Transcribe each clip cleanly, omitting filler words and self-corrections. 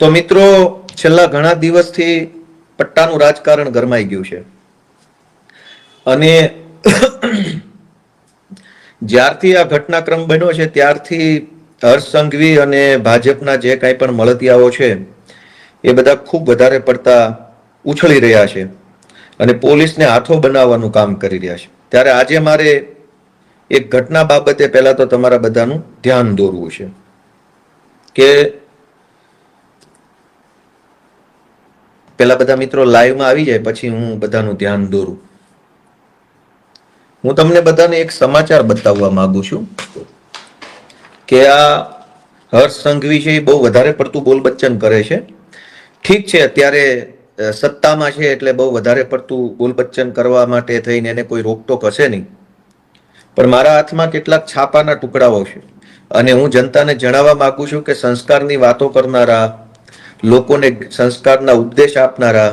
તો મિત્રો, છેલ્લા ઘણા દિવસથી પટ્ટાનું રાજકારણ ગરમાઈ ગયું છે અને જ્યારથી આ ઘટનાક્રમ બન્યો છે ત્યારથી હર્ષ સંઘવી અને ભાજપના જે કાંઈ પણ મળતિયાઓ છે એ બધા ખૂબ વધારે પડતા ઉછળી રહ્યા છે અને પોલીસને હાથો બનાવવાનું કામ કરી રહ્યા છે. ત્યારે આજે મારે એક ઘટના બાબતે પહેલા તો તમારા બધાનું ધ્યાન દોરવું છે કે પેલા બધા મિત્રો લાઈવમાં આવી જાય પછી હું બધાનું ધ્યાન દોરું. હું તમને બધાને એક સમાચાર બતાવવા માંગુ છું કે આ હર્ષ સંઘવી છે એ બહુ વધારે પડતું બોલબચ્ચન કરે છે. ઠીક છે, અત્યારે સત્તામાં છે એટલે બહુ વધારે પડતું બોલબચ્ચન કરવા માટે થઈને એને કોઈ રોકટોક હશે નહીં, પણ મારા હાથમાં કેટલાક છાપાના ટુકડાઓ છે અને હું જનતાને જણાવવા માંગુ છું કે સંસ્કારની વાતો કરનારા, લોકોને સંસ્કારના ઉપદેશ આપનારા,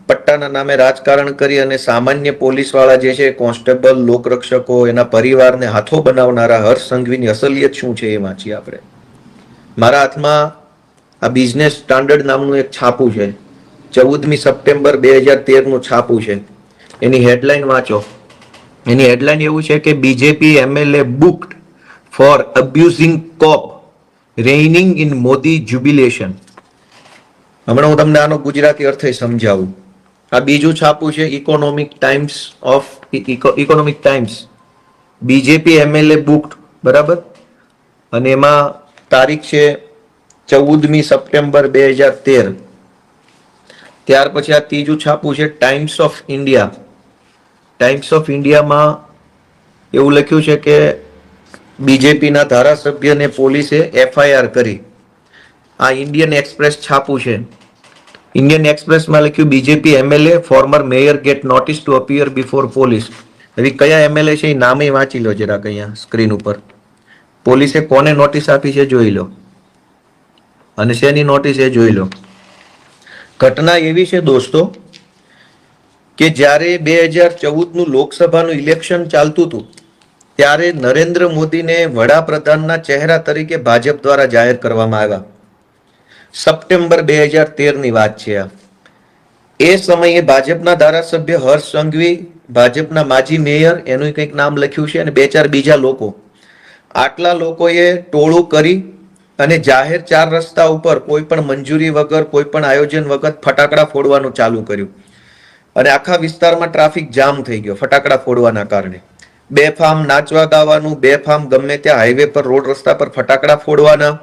પટ્ટાના નામે રાજકારણ કરી અને સામાન્ય પોલીસવાળા જે છે, કોન્સ્ટેબલ, લોકરક્ષકો, એના પરિવારને હાથો બનાવનારા હર્ષ સંઘવીની અસલિયત શું છે એ વાંચીએ આપણે. મારા હાથમાં આ બિઝનેસ સ્ટાન્ડર્ડ નામનું એક છાપું છે, 14મી સપ્ટેમ્બર 2013 છાપું છે. એની હેડલાઇન વાંચો. એની હેડલાઇન એવું છે કે BJP MLA booked for abusing cop reining in Modi jubilation. હમણાં હું તમને આનો ગુજરાતી અર્થ સમજાવું. આ બીજું છાપું છે economic times. BJP MLA booked, બરાબર, અને એમાં તારીખ છે 14મી સપ્ટેમ્બર 2013. ત્યાર પછી આ ત્રીજું છાપું છે times of India. Times of ઇન્ડિયામાં એવું લખ્યું છે કે બીજેપીના ધારાસભ્યને પોલીસે એફઆઈઆર કરી. આ ઇન્ડિયન એક્સપ્રેસ છાપું છે. ઇન્ડિયન એક્સપ્રેસમાં લખ્યું BJP MLA former mayor get notice to appear before police. હવે કયા એમએલએ છે એ નામે વાંચી લો જરાક અહીંયા સ્ક્રીન ઉપર. પોલીસે કોને નોટિસ આપી છે જોઈ લો અને શેની નોટિસ એ જોઈ લો. ઘટના એવી છે દોસ્તો કે જ્યારે 2014નું લોકસભાનું ઇલેક્શન ચાલતું હતું ત્યારે નરેન્દ્ર મોદીને વડાપ્રધાનના ચહેરા તરીકે ભાજપ દ્વારા જાહેર કરવામાં આવ્યા. સપ્ટેમ્બર 2013ની વાત છે આ. એ સમયે ભાજપના ધારાસભ્ય હર્ષ સંઘવી, ભાજપના માજી મેયર, એનું કંઈક નામ લખ્યું છે, અને 2-4 બીજા લોકો, આટલા લોકોએ ટોળું કરી અને જાહેર 4 રસ્તા ઉપર કોઈ પણ મંજૂરી વગર, કોઈ પણ આયોજન વગર ફટાકડા ફોડવાનું ચાલુ કર્યું અને આખા વિસ્તારમાં ટ્રાફિક જામ થઈ ગયો ફટાકડા ફોડવાના કારણે. બેફામ નાચવા ગાવાનું, બેફામ ગમે ત્યાં હાઈવે પર, રોડ રસ્તા પર ફટાકડા ફોડવાના,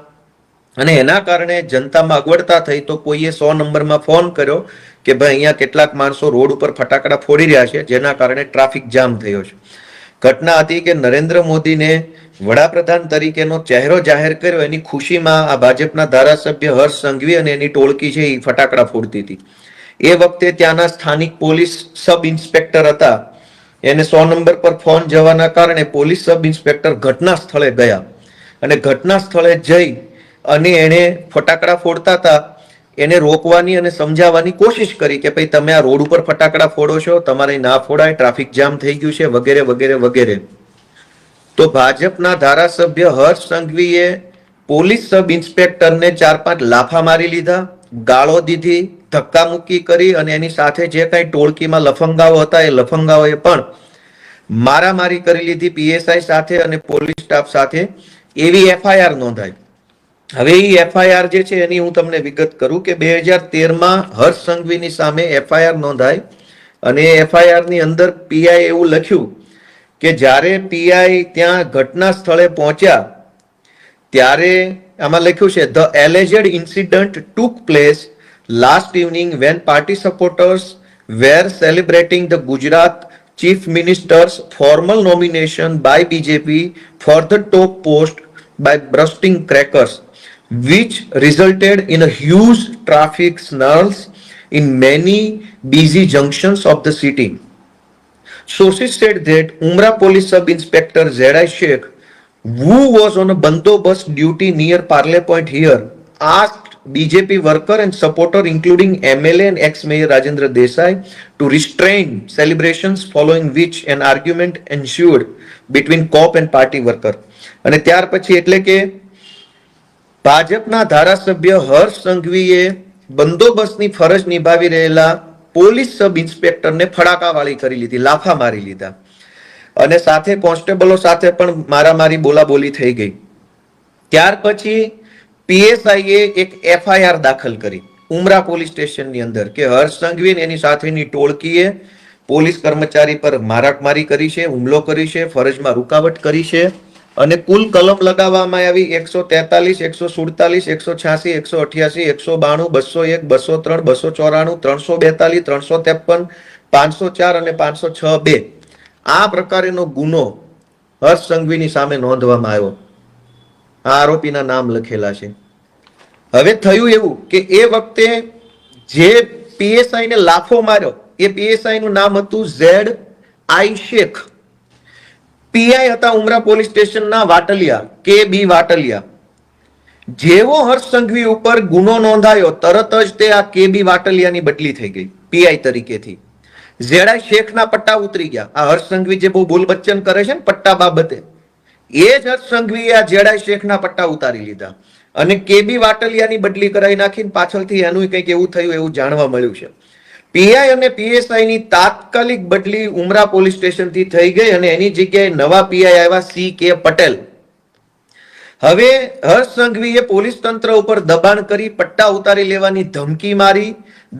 અને એના કારણે જનતામાં અગવડતા થઈ તો કોઈએ 100 નંબરમાં ફોન કર્યો કે ભાઈ અહીંયા કેટલાક માણસો રોડ ઉપર ફટાકડા ફોડી રહ્યા છે, જેના કારણે ટ્રાફિક જામ થયો છે. ઘટના હતી કે નરેન્દ્ર મોદીને વડાપ્રધાન તરીકેનો ચહેરો જાહેર કર્યો એની ખુશીમાં આ ભાજપના ધારાસભ્ય હર્ષ સંઘવી અને એની ટોળકી છે એ ફટાકડા ફોડતી હતી. એ વખતે ત્યાંના સ્થાનિક પોલીસ સબ ઇન્સ્પેક્ટર હતા, એને 100 નંબર પર ફોન જવાના કારણે પોલીસ સબ ઇન્સ્પેક્ટર ઘટના સ્થળે ગયા અને ઘટના સ્થળે જઈ અને એને ફટાકડા ફોડતા હતા એને રોકવાની અને સમજાવવાની કોશિશ કરી કે ભાઈ તમે આ રોડ ઉપર ફટાકડા ફોડો છો, તમારે ના ફોડાય, ટ્રાફિક જામ થઈ ગયું છે, વગેરે વગેરે વગેરે. તો ભાજપના ધારાસભ્ય હર્ષ સંઘવીએ પોલીસ સબ ઇન્સ્પેક્ટરને 4-5 લાફા મારી લીધા, ગાળો દીધી, ધક્કા મુક્કી કરી અને એની સાથે જે કાંઈ ટોળકીમાં લફંગાઓ હતા એ લફંગાઓએ પણ મારામારી કરી લીધી પીએસઆઈ સાથે અને પોલીસ સ્ટાફ સાથે. એવી એફઆઈઆર નોંધાઈ. હવે એ એફઆઈઆર જે છે એની હું તમને વિગત કરું કે 2013માં હર્ષ સંઘવીની સામે એફઆઈઆર નોંધાઈ અને એફઆઈઆર ની અંદર પીઆઈ એવું લખ્યું કે જ્યારે પીઆઈ ત્યાં ઘટના સ્થળે પહોંચ્યા ત્યારે આમાં લખ્યું છે the alleged incident took place last evening when party supporters were celebrating the Gujarat chief minister's formal nomination by BJP for the top post by bursting crackers, which resulted in a huge traffic snarls in many busy junctions of the city. Sources said that Umra Police Sub-Inspector Z.I. Sheikh, who was on a bandobast duty near Parle Point here, asked BJP worker and supporter including MLA and ex-mayor Rajendra Desai to restrain celebrations, following which an argument ensued between cop and party worker. અને ત્યાર પછી એટલે કે ભાજપના ધારાસભ્ય હર્ષ સંઘવીએ બંદોબસ્તની ફરજ નિભાવી રહેલા પોલીસ સબ ઇન્સ્પેક્ટરને ફડાકાવાળી કરી લીધી, લાફા મારી લીધા અને સાથે કોન્સ્ટેબલો સાથે પણ મારામારી બોલાબોલી થઈ ગઈ. ત્યાર પછી પીએસઆઈએ એક એફઆઈઆર દાખલ કરી ઉમરા પોલીસ સ્ટેશનની અંદર કે હર્ષ સંઘવી એની સાથેની ટોળકીએ પોલીસ કર્મચારી પર મારામારી કરી છે, હુમલો કરી છે, ફરજમાં રૂકાવટ કરી છે અને કુલ કલમ લગાવવામાં આવી 143, 147, 186, 188, 192, 201, 203, 294, 342, 353, 504 અને 506(2). આ પ્રકારેનો ગુનો હર્ષ સંઘવીની સામે નોંધવામાં આવ્યો. આ આરોપીના નામ લખેલા છે. હવે થયું એવું કે એ વખતે જે પીએસઆઈ ને લાફો માર્યો એ પીએસઆઈ નું નામ હતું ZI શેખ. પીઆઈ હતા ઉમરા પોલીસ સ્ટેશનના વાટલિયા, કે.બી. વાટલિયા. જેવો હર્ષ સંઘવી ઉપર ગુનો નોંધાયો તરત જ તે આ કે.બી. વાટલિયાની બદલી થઈ ગઈ પીઆઈ તરીકેથી. ZI શેખના પટ્ટા ઉતરી ગયા. આ હર્ષ સંઘવી જે બહુ બોલ બચ્ચન કરે છે ને પટ્ટા બાબતે, એ જ હર્ષ સંઘવીએ આ ZI શેખના પટ્ટા ઉતારી લીધા અને કે.બી. વાટલિયાની બદલી કરાવી નાખીને પાછળથી એનું કંઈક એવું થયું એવું જાણવા મળ્યું છે. પીઆઈ અને પીએસઆઈ ની તાત્કાલિક બદલી ઉમરા પોલીસ સ્ટેશનથી થઈ ગઈ અને એની જગ્યાએ નવા પીઆઈ આવ્યા C.K. પટેલ. હવે હર્ષ સંઘવીએ પોલીસ તંત્ર ઉપર દબાણ કરી પટ્ટા ઉતારી લેવાની ધમકી મારી,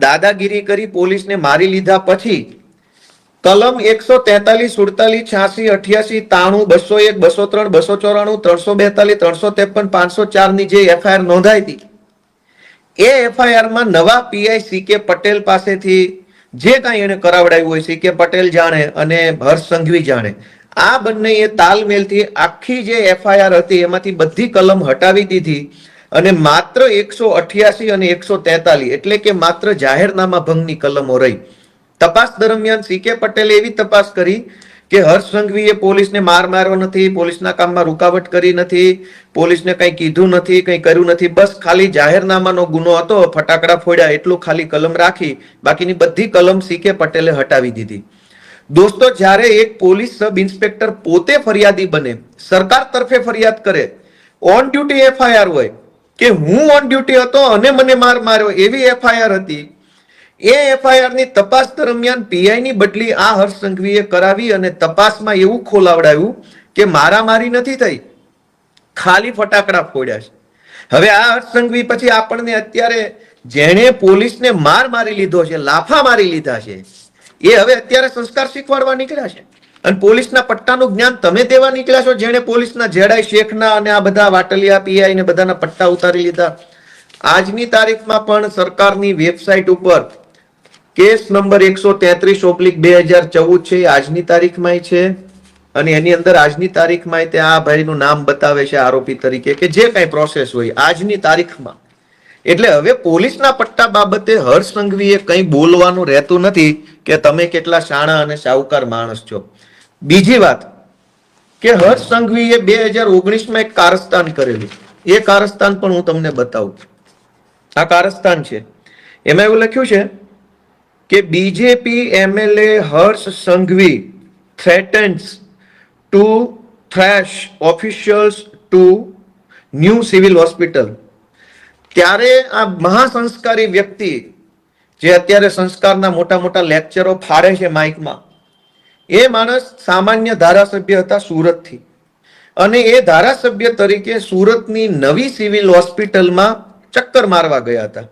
દાદાગીરી કરી, પોલીસને મારી લીધા પછી કલમ 143, 47, 86, 88, 93, 201, 203, 294, 342, 353, 504 ની જે એફઆઈઆર નોંધાઈ હતી એ એફઆઈઆર માં નવા પીઆઈ C.K. પટેલ પાસેથી જે કાંઈ એને કરાવડાવ્યું હોય C.K. પટેલ જાણે અને હર્ષ સંઘવી જાણે, આ બંનેએ તાલમેલથી આખી જે એફઆઈઆર હતી એમાંથી બધી કલમ હટાવી દીધી અને માત્ર 188 અને 143 એટલે કે માત્ર જાહેરનામા ભંગની કલમો રહી. તપાસ દરમિયાન C.K. પટેલે એવી તપાસ કરી કે હર્ષ સંઘવીએ પોલીસને માર માર્યો નથી, પોલીસના કામમાં રૂકાવટ કરી નથી, પોલીસને કંઈ કીધું નથી, કંઈ કર્યું નથી, બસ ખાલી જાહેરનામાનો ગુનો હતો, ફટાકડા ફોડ્યા એટલું ખાલી કલમ રાખી, બાકીની બધી કલમ C.K. પટેલે હટાવી દીધી. દોસ્તો, જ્યારે એક પોલીસ સબ ઇન્સ્પેક્ટર પોતે ફરિયાદી બને, સરકાર તરફે ફરિયાદ કરે, ઓન ડ્યુટી એફઆઈઆર હોય કે હું ઓન ડ્યુટી હતો અને મને માર માર્યો એવી એફઆઈઆર હતી, એ એફઆઈઆર ની તપાસ દરમિયાન પીઆઈ ની બદલી આ હર્ષ સંઘવીએ કરાવી અને તપાસમાં એવું ખોલાવડાવ્યું કે મારામારી નથી થઈ, ખાલી ફટાકડા ફોડ્યા છે. હવે આ હર્ષ સંઘવી પછી આપણને અત્યારે જેણે પોલીસને માર મારી લીધો છે, લાફા મારી લીધા છે, એ હવે અત્યારે સંસ્કાર શીખવાડવા નીકળ્યા છે અને પોલીસના પટ્ટાનું જ્ઞાન તમે દેવા નીકળ્યા છો, જેણે પોલીસના ZI શેખના અને આ બધા વાટલિયા પીઆઈ ને બધાના પટ્ટા ઉતારી લીધા. આજની તારીખમાં પણ સરકારની વેબસાઇટ ઉપર કેસ નંબર 133/2014 છે, આજની તારીખમાં છે અને એની અંદર આજની તારીખમાં તે આ ભાઈનું નામ બતાવે છે આરોપી તરીકે કે જે કઈ પ્રોસેસ હોય આજની તારીખમાં. એટલે હવે પોલીસના પટ્ટા બાબતે હર્ષ સંઘવીએ કંઈ બોલવાનું રહેતું નથી કે તમે કેટલા શાણા અને સાહુકાર માણસ છો. બીજી વાત કે હર્ષ સંઘવીએ 2019માં એક કારસ્તાન કરેલું, એ કારસ્તાન પણ હું તમને બતાવું. આ કારસ્તાન છે, એમાં એવું લખ્યું છે કે BJP MLA Harsh Sanghavi threatens to thrash officials to new civil hospital. ત્યારે આ મહાસંસ્કારી વ્યક્તિ જે અત્યારે સંસ્કારના મોટા મોટા લેક્ચરો ફાડે છે માઇકમાં, એ માણસ સામાન્ય ધારાસભ્ય હતા સુરતથી અને એ ધારાસભ્ય તરીકે સુરતની નવી સિવિલ હોસ્પિટલમાં ચક્કર મારવા ગયા હતા.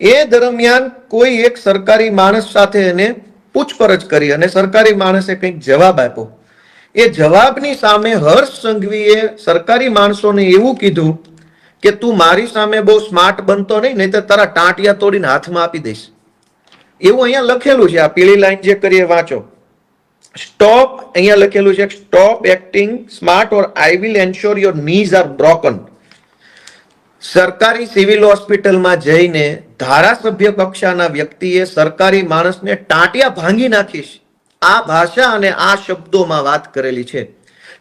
એ દરમિયાન કોઈ એક સરકારી માણસ સાથે એને પૂછપરછ કરી અને સરકારી માણસે કંઈક જવાબ આપ્યો. એ જવાબની સામે હર્ષ સંઘવીએ સરકારી માણસોને એવું કીધું કે તું મારી સામે બહુ સ્માર્ટ બનતો નહીં તો તારા ટાંટિયા તોડીને હાથમાં આપી દઈશ. એવું અહીંયા લખેલું છે, આ પીળી લાઈન જે કરીએ વાંચો. સ્ટોપ, અહીંયા લખેલું છે stop acting smart or I will ensure your knees are broken. સરકારી સિવિલ હોસ્પિટલમાં જઈને ધારાસભ્ય કક્ષાના વ્યક્તિએ સરકારી માણસને ટાંટિયા ભાંગી નાખીશ, આ ભાષા અને આ શબ્દોમાં વાત કરેલી છે.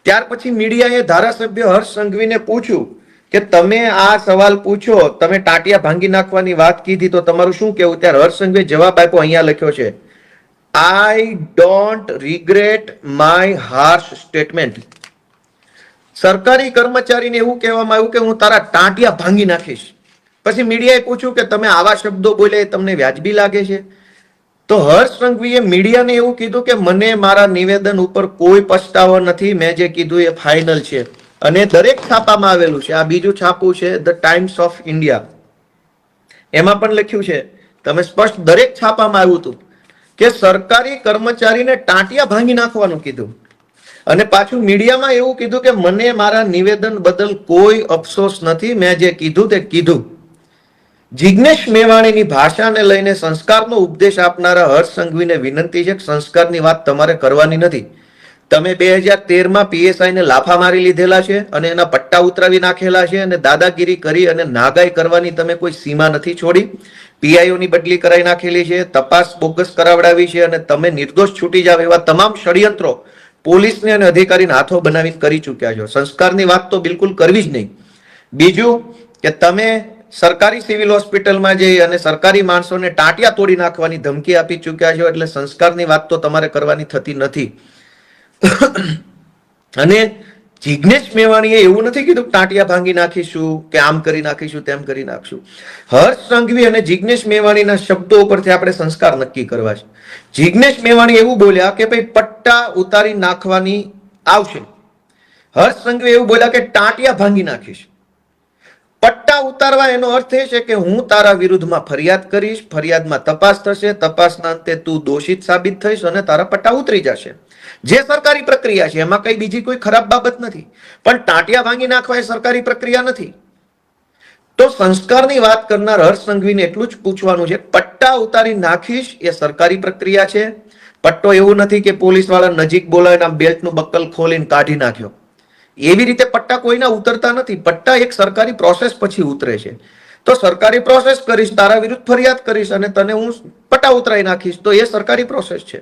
ત્યાર પછી મીડિયાએ ધારાસભ્ય હર્ષ સંઘવીને પૂછ્યું કે તમે આ સવાલ પૂછો, તમે ટાંટિયા ભાંગી નાખવાની વાત કીધી તો તમારું શું કહેવું? ત્યારે હર્ષ સંઘવીએ જવાબ આપ્યો, અહીંયા લખ્યો છે, I don't regret my harsh statement. સરકારી કર્મચારીને એવું કહેવામાં આવ્યું કે હું તારા ટાંટિયા ભાંગી નાખીશ. પછી મીડિયાએ પૂછ્યું કે તમે આવા શબ્દો બોલ્યા એ તમને વ્યાજબી લાગે છે? તો હર્ષ સંઘવીએ મીડિયાને એવું કીધું કે મને મારા નિવેદન ઉપર કોઈ પછતાવો નથી, મેં જે કીધું એ ફાઇનલ છે. અને દરેક છાપામાં આવેલું છે. આ બીજું છાપું છે ધ ટાઈમ્સ ઓફ ઇન્ડિયા, એમાં પણ લખ્યું છે, તમે સ્પષ્ટ દરેક છાપામાં આવ્યું હતું કે સરકારી કર્મચારીને ટાંટિયા ભાંગી નાખવાનું કીધું. અને પાછું મીડિયામાં એવું કીધું કે મને મારા નિવેદન બદલ કોઈ અફસોસ નથી, મેં જે કીધું તે કીધું. જિગ્નેશ મેવાણીની ભાષાને લઈને સંસ્કારનો ઉપદેશ આપનારા હર્ષ સંઘવીને વિનંતી છે કે સંસ્કારની વાત તમારે કરવાની નથી. તમે 2013માં પીએસઆઈને લાફા મારી લીધેલા છે અને એના પટ્ટા ઉતરાવી નાખેલા છે અને દાદાગીરી કરી અને નાગાઈ કરવાની તમે કોઈ સીમા નથી છોડી. પીઆઈઓની બદલી કરાવી નાખેલી છે, તપાસ બોગસ કરાવડાવી છે અને તમે નિર્દોષ છૂટી જાવ એવા તમામ ષડયંત્રો પોલીસને અને અધિકારીને હાથો બનાવી કરી ચૂક્યા છો. સંસ્કારની વાત તો બિલકુલ કરવી જ નહીં. બીજું કે તમે સરકારી સિવિલ હોસ્પિટલમાં જઈ અને સરકારી માણસોને ટાંટિયા તોડી નાખવાની ધમકી આપી ચૂક્યા છો, એટલે સંસ્કારની વાત તો તમારે કરવાની થતી નથી. અને જિગ્નેશ મેવાણીએ એવું નથી કીધું ટાંટિયા ભાંગી નાખીશું કે આમ કરી નાખીશું તેમ કરી નાખશું. હર્ષ સંઘવી અને જિગ્નેશ મેવાણીના શબ્દો ઉપરથી આપણે સંસ્કાર નક્કી કરવા છે. જિગ્નેશ મેવાણી એવું બોલ્યા કે ભાઈ પટ્ટા ઉતારી નાખવાની આવશે. હર્ષ સંઘવી એવું બોલ્યા કે ટાંટિયા ભાંગી નાખીશ. પટ્ટા ઉતારવા એનો અર્થ એ છે કે હું તારા વિરુદ્ધમાં ફરિયાદ કરીશ, ફરિયાદમાં તપાસ થશે, તપાસના અંતે તું દોષિત સાબિત થઈશ અને તારા પટ્ટા ઉતરી જશે. જે સરકારી પ્રક્રિયા છે એમાં કઈ બીજી કોઈ ખરાબ બાબત નથી. પણ ટાંટિયા ભાંગી નાખવા એ સરકારી પ્રક્રિયા નથી. તો સંસ્કારની વાત કરનાર હર્ષ સંઘવીને એટલું જ પૂછવાનું છે, પટ્ટા ઉતારી નાખીશ એ સરકારી પ્રક્રિયા છે. પટ્ટો એવું નથી કે પોલીસ વાળા નજીક બોલાવીને બેલ્ટનું બક્કલ ખોલીને કાઢી નાખ્યો. એવી રીતે પટ્ટા કોઈના ઉતરતા નથી. પટ્ટા એક સરકારી પ્રોસેસ પછી ઉતરે છે. તો સરકારી પ્રોસેસ કરીશ, તારા વિરુદ્ધ ફરિયાદ કરીશ અને તને હું પટ્ટા ઉતરાઈ નાખીશ, તો એ સરકારી પ્રોસેસ છે.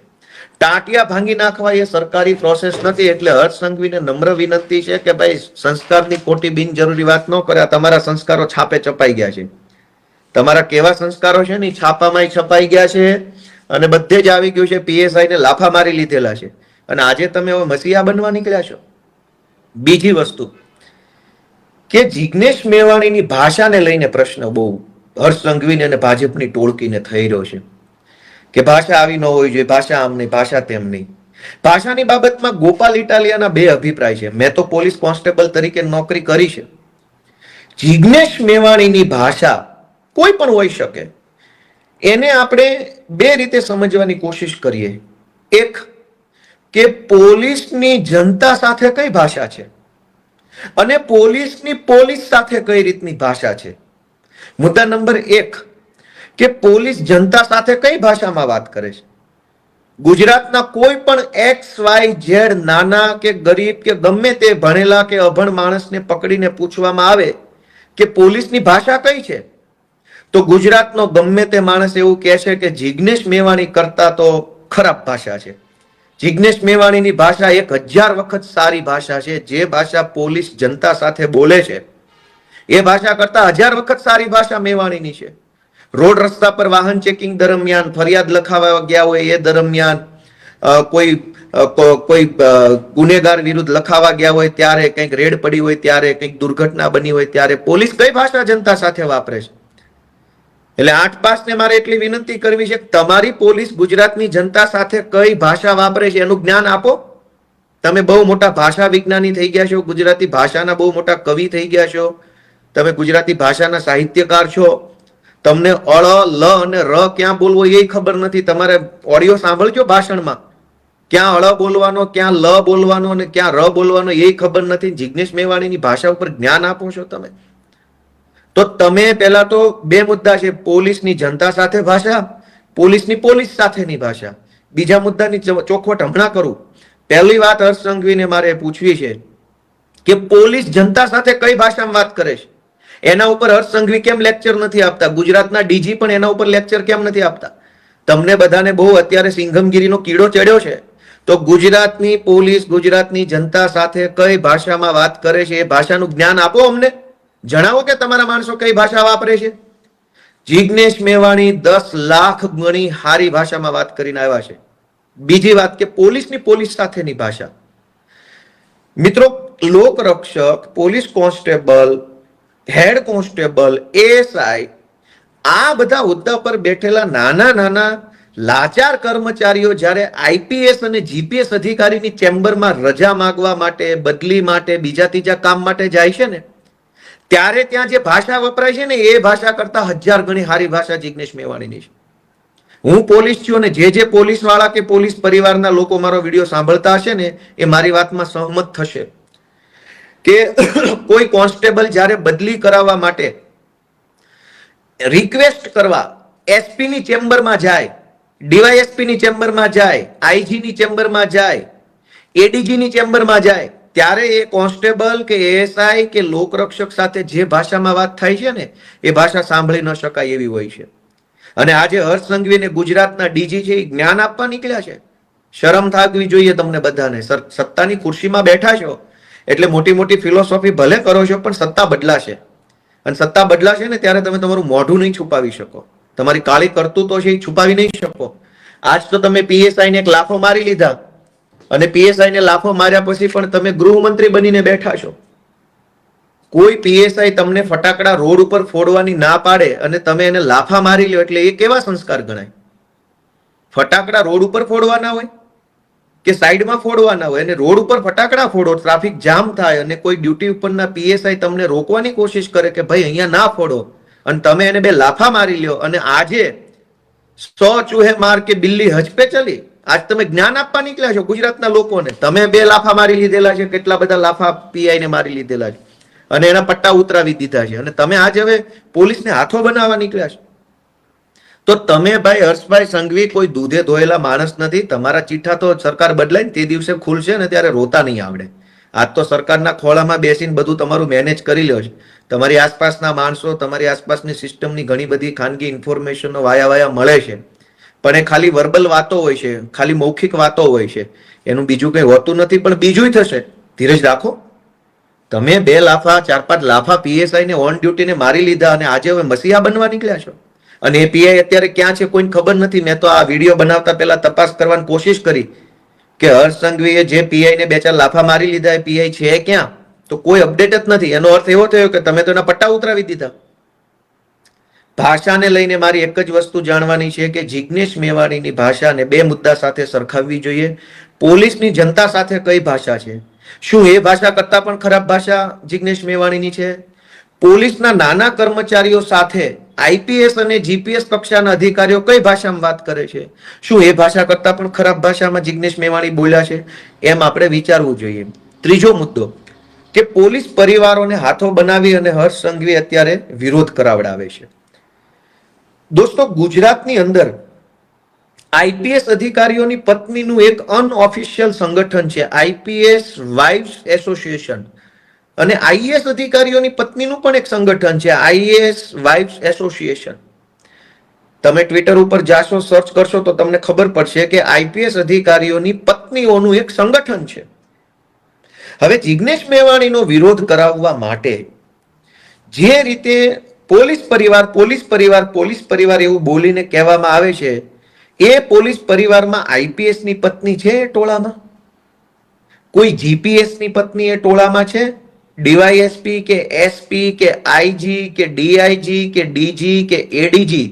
ટાંટિયા ભાંગી નાખવા એ સરકારી પ્રોસેસ નથી. એટલે હર્ષ સંઘવીને નમ્ર વિનંતી છે કે ભાઈ સંસ્કારની ખોટી બિનજરૂરી વાત ન કરે. તમારા સંસ્કારો છાપે છપાઈ ગયા છે. તમારા કેવા સંસ્કારો છે ને છાપામાં છપાઈ ગયા છે અને બધે જ આવી ગયું છે. પીએસઆઈ ને લાફા મારી લીધેલા છે અને આજે તમે હવે મસીહા બનવા નીકળ્યા છો. બીજી વસ્તુ કે જિગ્નેશ મેવાણીની ભાષાને લઈને પ્રશ્ન બહુ હર્ષ સંઘવીને અને ભાજપની ટોળકીને થઈ રહ્યો છે કે ભાષા આવી ન હોવી જોઈએ, ભાષા આમ નહીં, ભાષા તેમ નહીં. ભાષાની બાબતમાં ગોપાલ ઇટાલિયાના બે અભિપ્રાય છે. મેં તો પોલીસ કોન્સ્ટેબલ તરીકે નોકરી કરી છે. જિગ્નેશ મેવાણીની ભાષા કોઈ પણ હોઈ શકે, એને આપણે બે રીતે સમજવાની કોશિશ કરીએ. એક કે પોલીસની જનતા સાથે કઈ ભાષા છે અને પોલીસની પોલીસ સાથે કઈ રીતની ભાષા છે. મુદ્દા નંબર 1 કે પોલીસ જનતા સાથે કઈ ભાષામાં વાત કરે છે. ગુજરાતના કોઈ પણ XYZ નાના કે ગરીબ કે ગમે તે ભણેલા કે અભણ માણસને પકડીને પૂછવામાં આવે કે પોલીસની ભાષા કઈ છે, તો ગુજરાતનો ગમે તે માણસ એવું કહેશે કે જિગ્નેશ મેવાણી કરતા તો ખરાબ ભાષા છે. જિગ્નેશ મેવાણીની ભાષા 1000 વખત સારી ભાષા છે. જે ભાષા પોલીસ જનતા સાથે બોલે છે એ ભાષા કરતા 1000 વખત સારી ભાષા મેવાણીની છે. રોડ રસ્તા પર વાહન ચેકિંગ દરમિયાન, ફરિયાદ લખાવા ગયા હોય એ દરમિયાન, કોઈ ગુનેગાર વિરુદ્ધ લખાવા ગયા હોય ત્યારે, કંઈક રેડ પડી હોય ત્યારે, કંઈક દુર્ઘટના બની હોય ત્યારે પોલીસ કઈ ભાષા જનતા સાથે વાપરે છે. એટલે 8 પાસને મારે એટલી વિનંતી કરવી છે કે તમારી પોલીસ ગુજરાતની જનતા સાથે કઈ ભાષા વાપરે છે એનું જ્ઞાન આપો. તમે બહુ મોટા ભાષા વિજ્ઞાની થઈ ગયા છો, ગુજરાતી ભાષાના બહુ મોટા કવિ થઈ ગયા છો, તમે ગુજરાતી ભાષાના સાહિત્યકાર છો. તમને અળ, લ અને ર ક્યાં બોલવો એ ખબર નથી. તમારે ઓડિયો સાંભળજો ભાષણમાં, ક્યાં અળ બોલવાનો, ક્યાં લ બોલવાનો અને ક્યાં ર બોલવાનો એ ખબર નથી. જિગ્નેશ મેવાણીની ભાષા ઉપર જ્ઞાન આપો છો તમે. તો તમે પહેલા તો બે મુદ્દા છે, પોલીસની જનતા સાથે ભાષા, પોલીસની પોલીસ સાથેની ભાષા. બીજા મુદ્દાની ચોખવટ હમણાં કરું. પહેલી વાત હર્ષ સંઘવીને મારે પૂછવી છે કે પોલીસ જનતા સાથે કઈ ભાષામાં વાત કરે છે એના ઉપર હર્ષ સંઘવી કેમ લેક્ચર નથી આપતા? ગુજરાતના ડીજી પણ એના ઉપર લેક્ચર કેમ નથી આપતા? તમને બધાને બહુ અત્યારે સિંઘમગીરીનો કીડો ચડ્યો છે. તો ગુજરાતની પોલીસ ગુજરાતની જનતા સાથે કઈ ભાષામાં વાત કરે છે એ ભાષાનું જ્ઞાન આપો અમને. જણાવો કે તમારા માણસો કઈ ભાષા વાપરે છે. જિગ્નેશ મેવાણી 10 લાખ ગણી હારી ભાષામાં વાત કરીને આવ્યા છે. બીજી વાત કે પોલીસની પોલીસ સાથેની ભાષા. મિત્રો, લોકરક્ષક, police constable, head constable, ASI, આ બધા હોદ્દા પર બેઠેલા નાના નાના લાચાર કર્મચારીઓ જ્યારે આઈપીએસ અને જીપીએસ અધિકારીની ચેમ્બરમાં રજા માંગવા માટે, બદલી માટે, બીજા ત્રીજા કામ માટે જાય છે ને, ત્યારે ત્યાં જે ભાષા વપરાય છે ને એ ભાષા કરતા 1000 ગણી સારી ભાષા જિગ્નેશ મેવાણીની છે. હું પોલીસ છું અને જે પોલીસ વાળા કે પોલીસ પરિવારના લોકો મારો વિડીયો સાંભળતા હશે ને એ મારી વાતમાં સહમત થશે કે કોઈ કોન્સ્ટેબલ જ્યારે બદલી કરાવવા માટે રિક્વેસ્ટ કરવા એસપી ની ચેમ્બરમાં જાય, ડીવાયએસપી ની ચેમ્બરમાં જાય, આઈજી ની ચેમ્બરમાં જાય, એડીજી ની ચેમ્બરમાં જાય, ત્યારે એ કોન્સ્ટેબલ કે એએસઆઈ કે લોકરક્ષક સાથે જે ભાષામાં વાત થાય છે ને એ ભાષા સાંભળી ન શકાય એવી હોય છે. અને આજે હર્ષ સંઘવીને ગુજરાતના ડીજી છે એ જ્ઞાન આપવા નીકળ્યા છે. શરમ થાકવી જોઈએ તમને બધાને. સત્તાની ખુરશીમાં બેઠા છો એટલે મોટી મોટી ફિલોસોફી ભલે કરો છો પણ સત્તા બદલાશે, અને સત્તા બદલાશે ને ત્યારે તમે તમારું મોઢું નહીં છુપાવી શકો, તમારી કાળી કરતૂતો છે એ છુપાવી નહીં શકો. આજ તો તમે પીએસઆઈ ને એક લાફો મારી લીધા અને પીએસઆઈ ને લાફો માર્યા પછી પણ તમે ગૃહમંત્રી બનીને બેઠા છો. કોઈ પીએસઆઈ તમને ફટાકડા રોડ ઉપર ફોડવાની ના પાડે અને તમે એને લાફા મારી લ્યો એટલે એ કેવા સંસ્કાર ગણાય? ફટાકડા રોડ ઉપર ફોડવાના હોય કે સાઈડમાં ફોડવાના હોય, અને રોડ ઉપર ફટાકડા ફોડો, ટ્રાફિક જામ થાય અને કોઈ ડ્યુટી ઉપરના પીએસઆઈ તમને રોકવાની કોશિશ કરે કે ભાઈ અહીંયા ના ફોડો, અને તમે એને બે લાફા મારી લ્યો. અને આજે 100 ચૂહે માર કે બિલ્લી હજ પે ચલી, આજ તમે જ્ઞાન આપવા નીકળ્યા છો ગુજરાતના લોકોને. તમે 2 લાફા મારી લીધેલા છે, કેટલા બધા લાફા પીઆઈ ને મારી લીધેલા છે અને એના પટ્ટા ઉતરાવી દીધા છે, અને તમે આજે હવે પોલીસને હાથો બનાવવા નીકળ્યા છો. તો તમે ભાઈ હર્ષભાઈ સંઘવી કોઈ દૂધે ધોયેલા માણસ નથી. તમારા ચીઠા તો સરકાર બદલાય ને તે દિવસે ખુલશે ને ત્યારે રોતા નહીં આવડે. આજ તો સરકારના ખોળામાં બેસીને બધું તમારું મેનેજ કરી લ્યો છે. તમારી આસપાસના માણસો, તમારી આસપાસની સિસ્ટમની ઘણી બધી ખાનગી ઇન્ફોર્મેશનો વાયા મળે છે, પણ એ ખાલી વર્બલ વાતો હોય છે, ખાલી મૌખિક વાતો હોય છે, એનું બીજું કંઈ હોતું નથી. પણ બીજું થશે, ધીરજ રાખો. તમે 2 લાફા 4-5 લાફા પીએસઆઈ ને ઓન ડ્યુટી ને મારી લીધા અને આજે હવે મસીહા બનવા નીકળ્યા છો. અને એ પીઆઈ અત્યારે ક્યાં છે કોઈને ખબર નથી. મેં તો આ વિડીયો બનાવતા પહેલા તપાસ કરવાની કોશિશ કરી કે હર્ષ સંઘવીએ જે પીઆઈ ને 2-4 લાફા મારી લીધા એ પીઆઈ છે ક્યાં, તો કોઈ અપડેટ જ નથી. એનો અર્થ એવો થયો કે તમે તો એના પટ્ટા ઉતરાવી દીધા. ભાષાને લઈને મારી એક જ વસ્તુ જાણવાની છે કે જિગ્નેશ મેવાણીની ભાષાને 2 મુદ્દા સાથે સરખાવવી જોઈએ. પોલીસની જનતા સાથે કઈ ભાષા છે? શું એ ભાષા કરતા પણ ખરાબ ભાષા જિગ્નેશ મેવાણીની છે? પોલીસના નાના કર્મચારીઓ સાથે આઈપીએસ અને જીપીએસ કક્ષાના અધિકારીઓ કઈ ભાષામાં વાત કરે છે? શું એ ભાષા કરતા પણ ખરાબ ભાષામાં જિગ્નેશ મેવાણી બોલ્યા છે? એમ આપણે વિચારવું જોઈએ. ત્રીજો મુદ્દો કે પોલીસ પરિવારોને હાથો બનાવી અને હર્ષ સંઘવી અત્યારે વિરોધ કરાવડાવે છે. દોસ્તો, ગુજરાતની અંદર આઈપીએસ અધિકારીઓની પત્નીનું એક અનઓફિશિયલ સંગઠન છે, આઈપીએસ વાઇવ્સ એસોસિએશન, અને આઈએએસ અધિકારીઓની પત્નીનું પણ એક સંગઠન છે, આઈએએસ વાઇવ્સ એસોસિએશન. તમે ટ્વિટર ઉપર જાશો, સર્ચ કરશો તો તમને ખબર પડશે કે આઈપીએસ અધિકારીઓની પત્નીઓનું એક સંગઠન છે. હવે જિગ્નેશ મેવાણીનો વિરોધ કરાવવા માટે જે રીતે પોલીસ પરિવાર એવું બોલીને કહેવામાં આવે છે, એ પોલીસ પરિવારમાં આઈપીએસ ની પત્ની છે એ ટોળામાં? કોઈ જીપીએસ ની પત્ની એ ટોળામાં છે? ડીવાયએસપી કે એસપી કે આઈજી કે ડીઆઈજી કે ડીજી કે એડીજી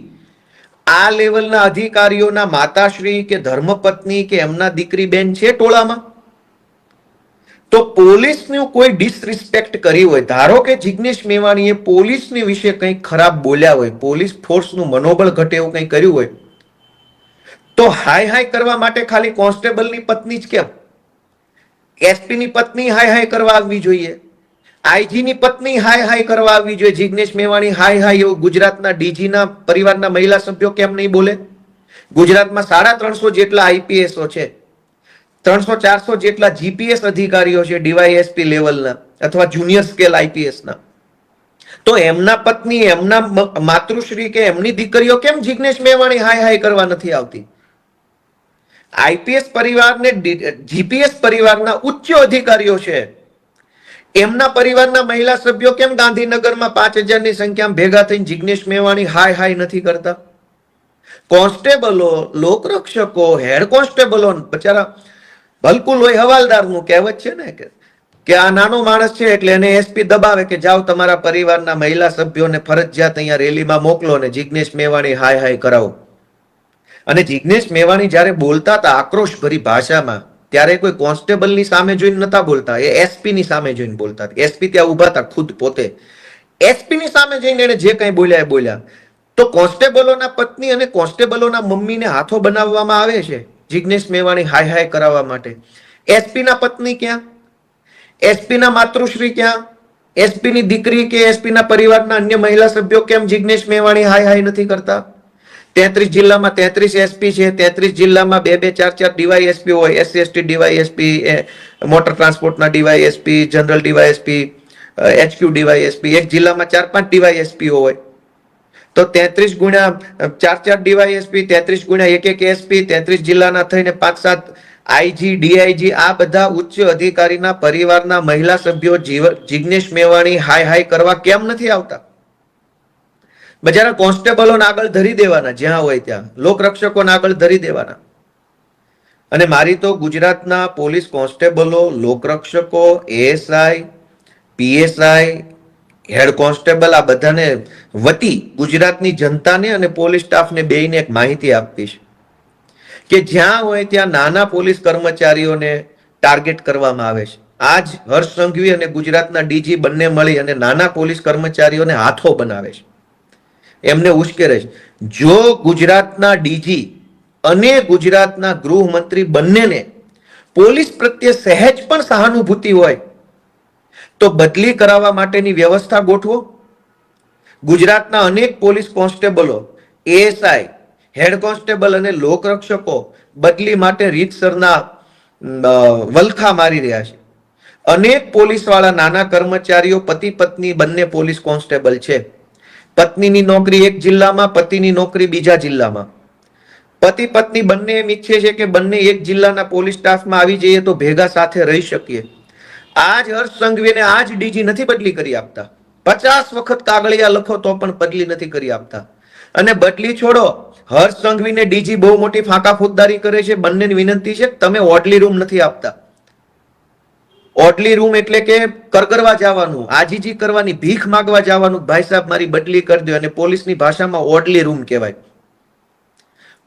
આ લેવલના અધિકારીઓના માતાશ્રી કે ધર્મપત્ની કે એમના દીકરી બેન છે ટોળામાં? તો પોલીસનું કોઈ ડિસરિસ્પેક્ટ કરી હોય, ધારો કે જિગ્નેશ મેવાણીએ પોલીસની વિશે કંઈક ખરાબ બોલ્યા હોય, પોલીસ ફોર્સનું મનોબળ ઘટે એવું કંઈ કર્યું હોય, તો હાય કરવા માટે ખાલી કોન્સ્ટેબલની પત્ની જ કેમ? એસપી ની પત્ની હાય કરવા આવવી જોઈએ, આઈજી ની પત્ની હાય કરવા આવવી જોઈએ. જિગ્નેશ મેવાણી હાય એવું ગુજરાતના ડીજી ના પરિવારના મહિલા સભ્યો કેમ નહીં બોલે? ગુજરાતમાં 350 જેટલા આઈપીએસઓ છે, 300-400 જેટલા જીપીએસ અધિકારીઓ છે ડીવાયએસપી લેવલના અથવા જુનિયર સ્કેલ આઈપીએસ ના. તો એમના પત્ની, એમના માતૃશ્રી કે એમની દીકરીઓ કેમ જિગ્નેશ મેવાણી હાય કરવા નથી આવતી? આઈપીએસ પરિવારને જીપીએસ પરિવારના ઉચ્ચ અધિકારીઓ છે, એમના પરિવારના મહિલા સભ્યો કેમ ગાંધીનગરમાં 5000 ની સંખ્યામાં ભેગા થઈને જિગ્નેશ મેવાણી હાય નથી કરતા? કોન્સ્ટેબલો, લોકરક્ષકો, હેડ કોન્સ્ટેબલો બચારા ભલકુલ હોય હવાલદારનું કહેવત છે ને કે કે આ નાનો માણસ છે એટલે એને એસપી દબાવે કે જાઓ તમારા પરિવારના મહિલા સભ્યોને ફરજિયાત અહીંયા રેલીમાં મોકલો અને જિગ્નેશ મેવાણી હાય હાય કરાવો. અને જિગ્નેશ મેવાણી જ્યારે બોલતા હતા આક્રોશભરી ભાષામાં, ત્યારે કોઈ કોન્સ્ટેબલની સામે જોઈને નતા બોલતા, એ એસપી ની સામે જોઈને બોલતા. એસપી ત્યાં ઉભા હતા ખુદ પોતે. એસપી ની સામે જઈને એને જે કંઈ બોલ્યા એ બોલ્યા. તો કોન્સ્ટેબલોના પત્ની અને કોન્સ્ટેબલોના મમ્મીને હાથો બનાવવામાં આવે છે જિગ્નેશ મેવાણી હાય હાય કરાવવા માટે. એસપી ના પત્ની ક્યાં? એસપી ના માતૃશ્રી ક્યાં? એસપી ની દીકરી કે એસપી ના પરિવારના અન્ય મહિલા સભ્યો કેમ જિગ્નેશ મેવાણી હાય હાય નથી કરતા? 33 જિલ્લામાં 33 એસપી છે. 33 જિલ્લામાં 2-2, 4-4 ડીવાયએસપી હોય. SC/ST ડીવાયએસપી, મોટર ટ્રાન્સપોર્ટના DYSP, general DYSP, HQ DYSP. એક જિલ્લામાં 4-5 ડીવાયએસપી હોય. તો 33 ગુણ્યા 4-4 ડીવાયએસપી, 33 ગુણ્યા 1-1 એસપી, 33 જિલ્લાના થઈને 5-7 આઈજી, ડીઆઈજી, આ બધા ઉચ્ચ અધિકારીના પરિવારના મહિલા સભ્યો જિગ્નેશ મેવાણી હાય હાય કરવા કેમ નથી આવતા? બજારા કોન્સ્ટેબલોને આગળ ધરી દેવાના, જ્યાં હોય ત્યાં લોકરક્ષકોને આગળ ધરી દેવાના. અને મારી તો ગુજરાતના પોલીસ કોન્સ્ટેબલો, લોકરક્ષકો, એએસઆઈ, પીએસઆઈ, હેડ કોન્સ્ટેબલ, આ બધાને વતી ગુજરાતની જનતાને અને પોલીસ સ્ટાફને બેયને એક માહિતી આપવી છે કે જ્યાં હોય ત્યાં નાના પોલીસ કર્મચારીઓને ટાર્ગેટ કરવામાં આવે છે. આજ હર્ષ સંઘવી અને ગુજરાતના ડીજી બંને મળી અને નાના પોલીસ કર્મચારીઓને હાથો બનાવે છે, એમને ઉશ્કેરે છે. જો ગુજરાતના ડીજી અને ગુજરાતના ગૃહમંત્રી બંનેને પોલીસ પ્રત્યે સહેજ પણ સહાનુભૂતિ હોય તો બદલી કરાવવા માટેની વ્યવસ્થા ગોઠવો. ગુજરાતના અનેક પોલીસ કોન્સ્ટેબલો, એએસઆઈ, હેડ કોન્સ્ટેબલ અને લોકરક્ષકો બદલી માટે રીતસરના વલખા મારી રહ્યા છે. અનેક પોલીસ વાળા નાના કર્મચારીઓ પતિ પત્ની બંને પોલીસ કોન્સ્ટેબલ છે. પત્નીની નોકરી એક જિલ્લામાં, પતિની નોકરી બીજા જિલ્લામાં. પતિ પત્ની બંને એમ ઈચ્છે છે કે બંને એક જિલ્લાના પોલીસ સ્ટાફમાં આવી જઈએ તો ભેગા સાથે રહી શકીએ. આજ હર્ષ સંઘવીને આજ ડીજી નથી બદલી કરી આપતા. 50 વખત કાગળિયા લખો તો પણ બદલી નથી કરી આપતા. અને બદલી છોડો, હર્ષ સંઘવીને ડીજી બહુ મોટી ફાંકા ફોજદારી કરે છે. બંનેની વિનંતી છે તમે ઓડલી રૂમ નથી આપતા. ઓડલી રૂમ એટલે કે કરગરવા જવાનું, આજીજી કરવાની, ભીખ માંગવા જવાનું, ભાઈ સાહેબ મારી બદલી કરી દો. અને પોલીસની ભાષામાં ઓડલી રૂમ કહેવાય.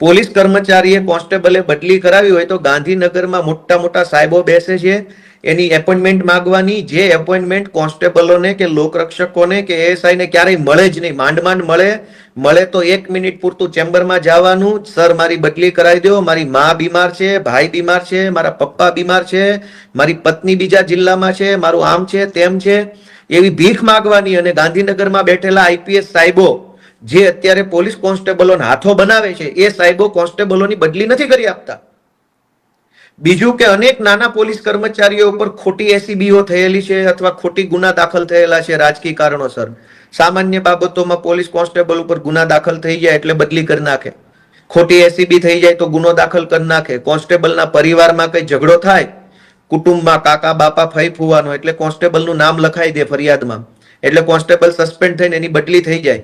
પોલીસ કર્મચારીએ કોન્સ્ટેબલે બદલી કરાવી હોય તો ગાંધીનગરમાં મોટા મોટા સાહેબો બેસે છે, એની એપોઇન્ટમેન્ટ માંગવાની. જે એપોઇન્ટમેન્ટ કોન્સ્ટેબલોને કે લોકરક્ષકોને કે એએસઆઈ ને ક્યારેય મળે જ નહીં. માંડ માંડ મળે તો 1 મિનિટ પૂરતું ચેમ્બરમાં જવાનું, સર મારી બદલી કરાવી દો, મારી માં બીમાર છે, ભાઈ બીમાર છે, મારા પપ્પા બીમાર છે, મારી પત્ની બીજા જિલ્લામાં છે, મારું આમ છે તેમ છે, એવી ભીખ માંગવાની. અને ગાંધીનગરમાં બેઠેલા આઈપીએસ સાહેબો જે અત્યારે પોલીસ કોન્સ્ટેબલોને હાથો બનાવે છે, એ સાહેબો કોન્સ્ટેબલોની બદલી નથી કરી આપતા. બીજું કે અનેક નાના પોલીસ કર્મચારીઓ ઉપર ખોટી એસીબીઓ થયેલી છે અથવા ખોટી ગુના દાખલ થયેલા છે રાજકીય કારણોસર. સામાન્ય બાબતોમાં પોલીસ કોન્સ્ટેબલ ઉપર ગુના દાખલ થઈ જાય એટલે બદલી કરી નાખે. ખોટી એસીબી થઈ જાય તો ગુનો દાખલ કરી નાખે. કોન્સ્ટેબલના પરિવારમાં કઈ ઝઘડો થાય, કુટુંબમાં કાકા બાપા ફઈ ફૂવાનો, એટલે કોન્સ્ટેબલનું નામ લખાઈ દે ફરિયાદમાં, એટલે કોન્સ્ટેબલ સસ્પેન્ડ થઈને એની બદલી થઈ જાય.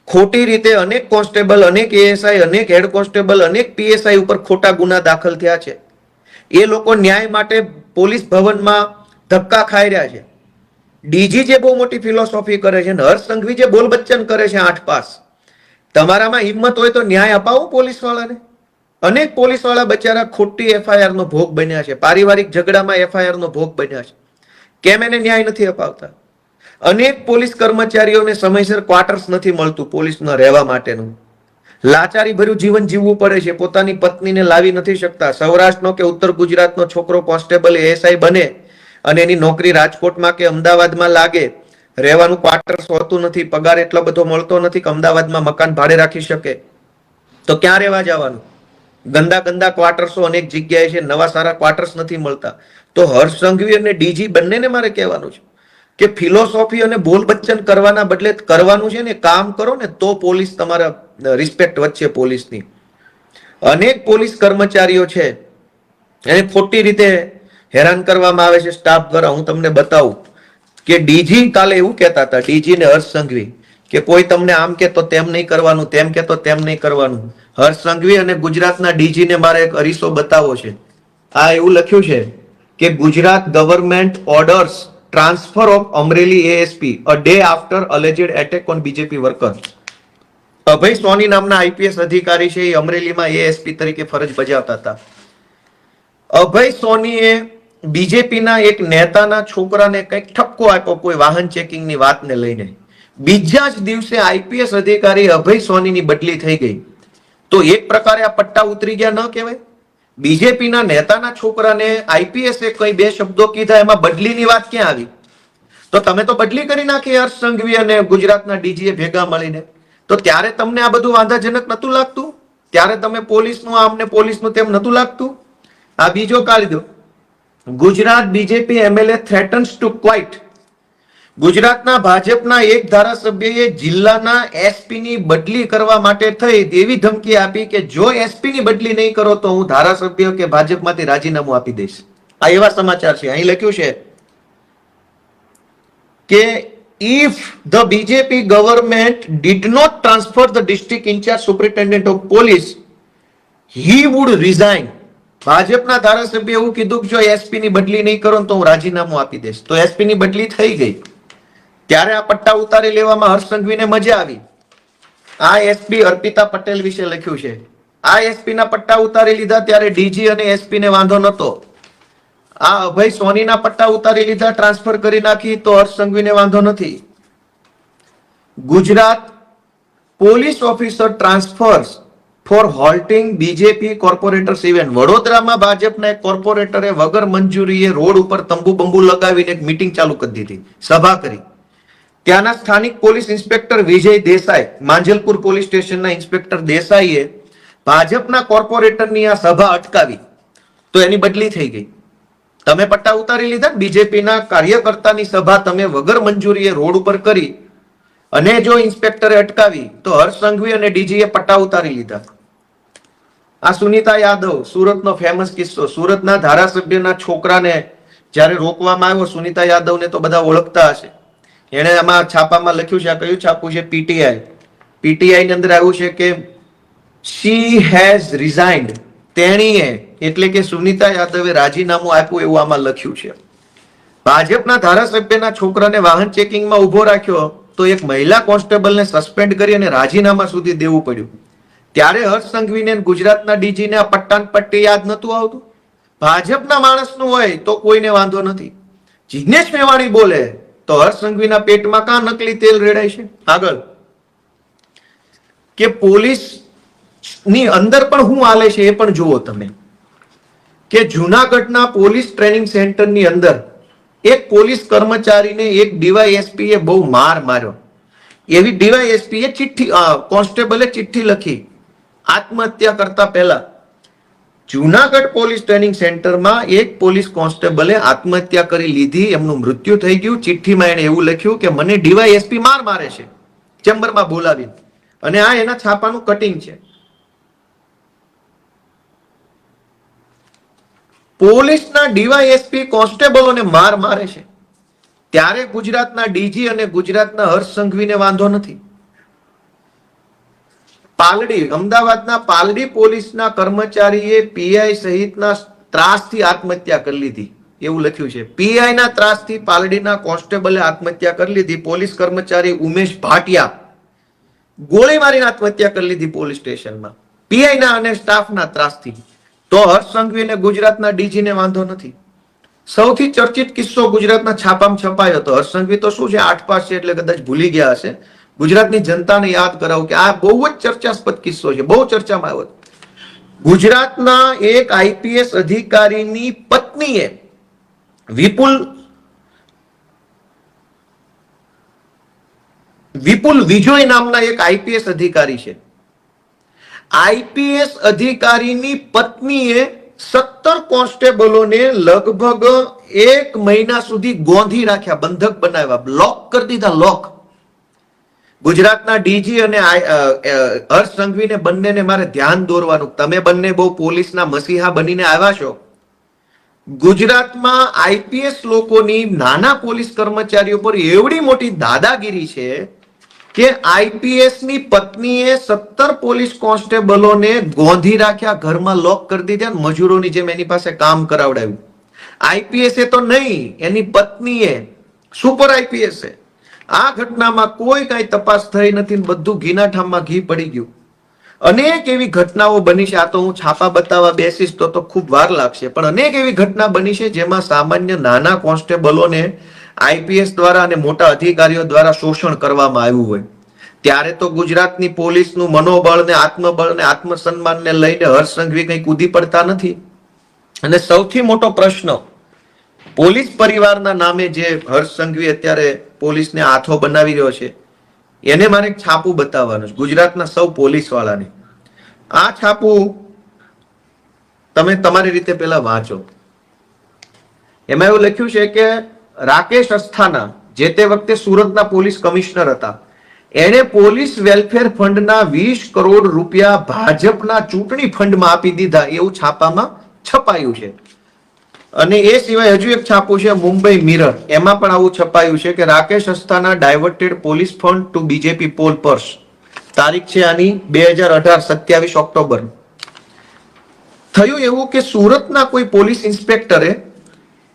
ખોટી રીતે અનેક કોન્સ્ટેબલ, અનેક એએસઆઈ, અનેક હેડ કોન્સ્ટેબલ, અનેક પીએસઆઈ ઉપર ખોટા ગુના દાખલ થયા છે. એ લોકો ન્યાય માટે પોલીસ ભવનમાં ધક્કા ખાઈ રહ્યા છે. ડીજી જે બહુ મોટી ફિલોસોફી કરે છે, હર્ષ સંઘવી જે બોલ બચ્ચન કરે છે 8 પાસ, તમારામાં હિંમત હોય તો ન્યાય અપાવો પોલીસ વાળાને. અનેક પોલીસ વાળા બચારા ખોટી એફઆઈઆર નો ભોગ બન્યા છે, પારિવારિક ઝઘડામાં એફઆઈઆર નો ભોગ બન્યા છે. કેમ એને ન્યાય નથી અપાવતા? અનેક પોલીસ કર્મચારીઓને સમયસર ક્વાર્ટર્સ નથી મળતું પોલીસમાં રહેવા માટેનું. લાચારી ભર્યું જીવન જીવવું પડે છે, પોતાની પત્નીને લાવી નથી શકતા. સૌરાષ્ટ્રનો કે ઉત્તર ગુજરાતનો છોકરો કોન્સ્ટેબલ એએસઆઈ બને અને એની નોકરી રાજકોટમાં કે અમદાવાદમાં લાગે, રહેવાનું ક્વાર્ટર્સ હોતું નથી, પગાર એટલો બધો મળતો નથી કે અમદાવાદમાં મકાન ભાડે રાખી શકે, તો ક્યાં રહેવા જવાનું? ગંદા ગંદા ક્વાર્ટર્સો અનેક જગ્યાએ છે, નવા સારા ક્વાર્ટર્સ નથી મળતા. તો હર્ષ સંઘવી અને ડીજી બંનેને મારે કહેવાનું છે કે ફિલોસોફી અને બોલ બચ્ચન કરવાના બદલે કરવાનું છે ને કામ કરો ને, તો પોલીસ તમારા રિસ્પેક્ટ વચ્ચે પોલીસની. અનેક પોલીસ કર્મચારીઓ છે એને ખોટી રીતે હેરાન કરવામાં આવે છે સ્ટાફ દ્વારા. હું તમને બતાવું કે ડીજી કાલે એવું કહેતા હતા, ડીજી ને હર્ષ સંઘવી, કે કોઈ તમને આમ કે તો તેમ નહીં કરવાનું, તેમ કે તો તેમ નહીં કરવાનું. હર્ષ સંઘવી અને ગુજરાતના ડીજી ને મારે એક અરીસો બતાવો છે. આ એવું લખ્યું છે કે Gujarat government orders transfer of Amreli ASP a day after alleged attack on BJP worker. Abhay Soni નામના આઈપીએસ અધિકારી છે, એ અમરેલીમાં એએસપી તરીકે ફરજ બજાવતા હતા. અભય સોનીએ બીજેપીના એક નેતાના છોકરાને કંઈક ઠપકો આપ્યો કોઈ વાહન ચેકિંગની વાતને લઈને. બીજા જ દિવસે આઈપીએસ અધિકારી અભય સોનીની બદલી થઈ ગઈ. તો એક પ્રકારે આ પટ્ટા ઉતરી ગયા ન કહેવાય? બીજેપીના નેતાના છોકરાને આઈપીએસે કઈ બે શબ્દો કીધા, એમાં બદલીની વાત ક્યાં આવી? તો તમે તો બદલી કરી નાખી હર્ષ સંઘવી અને ગુજરાતના ડીજીએ ભેગા મળીને. તો ત્યારે તમને આ બધું વાંધાજનક નતું લાગતું? ત્યારે તમે પોલીસનું આમને પોલીસનું તેમ નતું લાગતું? આ બીજો કાયદો, Gujarat BJP MLA threatens to quit. ગુજરાતના ભાજપના એક ધારાસભ્યએ જિલ્લાના એસપી ની બદલી કરવા માટે થઈ એવી ધમકી આપી કે જો એસપી ની બદલી નહીં કરો તો હું ધારાસભ્ય કે ભાજપમાંથી રાજીનામું આપી દઈશ. આ એવા સમાચાર છે. અહીં લખ્યું છે કે if the BJP government did not transfer the district in charge superintendent of police, he would resign. ભાજપના ધારાસભ્ય એવું કીધું કે જો એસપી ની બદલી નહીં કરો તો હું રાજીનામું આપી દઈશ. તો એસપી ની બદલી થઈ ગઈ. ત્યારે આ પટ્ટા ઉતારી લેવામાં હર્ષ સંઘવીને મજા આવી. આ એસપી અર્પિતા પટેલ વિશે લખ્યું છે. આ એસપી ના પટ્ટા ઉતારી લીધા ત્યારે ડીજી અને એસપી ને વાંધો નતો. આ અભય સોનીના પટ્ટા ઉતારી લીધા, ટ્રાન્સફર કરી નાખી તો હર્ષ સંઘવીને વાંધો નથી. Gujarat police officer transfers for halting BJP corporators event. વડોદરામાં ભાજપના એક કોર્પોરેટરે વગર મંજૂરીએ રોડ ઉપર તંબુ બંબુ લગાવીને એક મીટિંગ ચાલુ કરી દીધી, સભા કરી. ત્યાંના સ્થાનિક પોલીસ ઇન્સ્પેક્ટર વિજય દેસાઈ, માંજલપુર પોલીસ સ્ટેશનના ઇન્સ્પેક્ટર દેસાઈએ ભાજપના કોર્પોરેટરની આ સભા અટકાવી તો એની બદલી થઈ ગઈ. તમે પટ્ટા ઉતારી લીધા. બીજેપીના કાર્યકર્તાની સભા તમે વગર મંજૂરીએ રોડ ઉપર કરી અને જો ઇન્સ્પેક્ટરે અટકાવી તો હર્ષ સંઘવી અને ડીજીએ પટ્ટા ઉતારી લીધા. આ સુનીતા યાદવ, સુરતનો ફેમસ કિસ્સો. સુરતના ધારાસભ્યના છોકરાને જ્યારે રોકવામાં આવ્યો, સુનીતા યાદવને તો બધા ઓળખતા હશે. એણે આમાં છાપામાં લખ્યું છે, આ કયું છાપું છે? પીટીઆઈ. પીટીઆઈ ની અંદર આવ્યું છે કે she has resigned. તેણીએ એટલે કે સુનીતા યાદવે રાજીનામું આપ્યું એવું આમાં લખ્યું છે. ભાજપના ધારાસભ્યના છોકરાને વાહન ચેકિંગમાં ઉભો રાખ્યો તો એક મહિલા કોન્સ્ટેબલને સસ્પેન્ડ કરી અને રાજીનામા સુધી દેવું પડ્યું. ત્યારે હર્ષ સંઘવીને ગુજરાતના ડીજીને આ પટ્ટાન પટ્ટી યાદ નતું આવતું? ભાજપના માણસનું હોય તો કોઈને વાંધો નથી. જિગ્નેશ મેવાણી બોલે તો હર્ષ સંઘવીના પેટમાં કાં નકલી તેલ રેડાય છે? આગળ કે પોલીસ ની અંદર પણ શું હાલે છે એ પણ જુઓ તમે. કે જુનાગઢના પોલીસ ટ્રેનિંગ સેન્ટરની અંદર એક પોલીસ કર્મચારીને એક ડીવાયએસપી એ બહુ માર્યો. એવી ડીવાયએસપી એ ચિઠ્ઠી, કોન્સ્ટેબલે ચિઠ્ઠી લખી આત્મહત્યા કરતા પહેલા. જુનાગઢ પોલીસ ટ્રેનિંગ સેન્ટરમાં એક પોલીસ કોન્સ્ટેબલે આત્મહત્યા કરી લીધી, એમનું મૃત્યુ થઈ ગયું. ચિઠ્ઠીમાં એને એવું લખ્યું કે મને ડીવાયએસપી મારે છે, ચેમ્બરમાં બોલાવી. અને આ એના છાપાનું કટિંગ છે. પોલીસના ડીવાયએસપી કોન્સ્ટેબલોને મારે છે, ત્યારે ગુજરાતના ડીજી અને ગુજરાતના હર્ષ સંઘવીને વાંધો નથી. પાલડી, અમદાવાદના પાલડી પોલીસના કર્મચારીએ પીઆઈ સહિતના ત્રાસથી આત્મહત્યા કરી લીધી એવું લખ્યું છે. પીઆઈ ના ત્રાસથી પાલડીના કોન્સ્ટેબલે આત્મહત્યા કરી લીધી. પોલીસ કર્મચારી ઉમેશ ભાટિયા ગોળી મારીને આત્મહત્યા કરી લીધી પોલીસ સ્ટેશનમાં, પીઆઈ ના અને સ્ટાફના ત્રાસથી. તો હર્ષ સંઘવી અને ગુજરાતના ડીજીને વાંધો નથી. સૌથી ચર્ચિત કિસ્સો ગુજરાતના છાપામાં છપાયો હતો. હર્ષ સંઘવી તો શું છે, 8 પાસ છે એટલે કદાચ ભૂલી ગયા હશે. ગુજરાતની જનતાને યાદ કરાવું કે આ બહુ જ ચર્ચાસ્પદ કિસ્સો છે, બહુ ચર્ચામાં આવ્યો. ગુજરાતના એક આઈપીએસ અધિકારીની પત્નીએ વિપુલ વિજોય નામના એક આઈપીએસ અધિકારી છે. આઈપીએસ અધિકારીની પત્નીએ 17 કોન્સ્ટેબલોને લગભગ 1 મહિના સુધી ગોંધી રાખ્યા, બંધક બનાવ્યા, લોક કરી દીધા, લોક. ગુજરાતના ડીજી અને હર્ષ સંઘવીને બંનેને મારે ધ્યાન દોરવાનું, તમે બંને બહુ પોલીસના મસીહા બનીને આવ્યા છો. ગુજરાતમાં આઈપીએસ લોકોની નાના પોલીસ કર્મચારીઓ પર એવડી મોટી દાદાગીરી છે કે આઈપીએસ ની પત્નીએ 17 પોલીસ કોન્સ્ટેબલોને ગોંધી રાખ્યા, ઘરમાં લોક કરી દીધા, મજૂરોની જેમ એની પાસે કામ કરાવડાવ્યું. આઈપીએસ તો નહીં, એની પત્નીએ સુપર આઈપીએસ છે. આ ઘટનામાં કોઈ કઈ તપાસ થઈ નથી, બધું ઘીના ઠામમાં ઘી પડી ગયું. અનેક એવી ઘટનાઓ બની છે. આ તો હું છાપા બતાવવા બેસીશ તો ખૂબ વાર લાગશે, પણ અનેક એવી ઘટના બની છે જેમાં સામાન્ય નાના કોન્સ્ટેબલોને આઈપીએસ દ્વારા અને મોટા અધિકારીઓ દ્વારા શોષણ કરવામાં આવ્યું હોય. ત્યારે તો ગુજરાતની પોલીસનું મનોબળ ને આત્મબળ ને આત્મસન્માનને લઈને હર્ષ સંઘવી કઈ કૂદી પડતા નથી. અને સૌથી મોટો પ્રશ્ન, પોલીસ પરિવારના નામે જે હર્ષ સંઘવી અત્યારે પોલીસને હાથો બનાવી રહ્યો છે, એને મારે એક છાપું બતાવવાનું છે ગુજરાતના સૌ પોલીસ વાળાને. આ છાપું તમે તમારી રીતે પેલા વાંચો. એમાં એવું લખ્યું છે કે રાકેશ અસ્થાના જે તે વખતે સુરતના પોલીસ કમિશનર હતા, એણે પોલીસ વેલફેર ફંડના 20 કરોડ રૂપિયા ભાજપના ચૂંટણી ફંડમાં આપી દીધા, એવું છાપામાં છપાયું છે. અને એ સિવાય હજુ એક છાપું છે મુંબઈ મિરર, એમાં પણ આવું છપાયું છે કે Rakesh Asthana diverted police fund to BJP poll purse. તારીખ છે આની 2018 27 ઓક્ટોબર. થયું એવું કે સુરતના કોઈ પોલીસ ઇન્સ્પેક્ટરે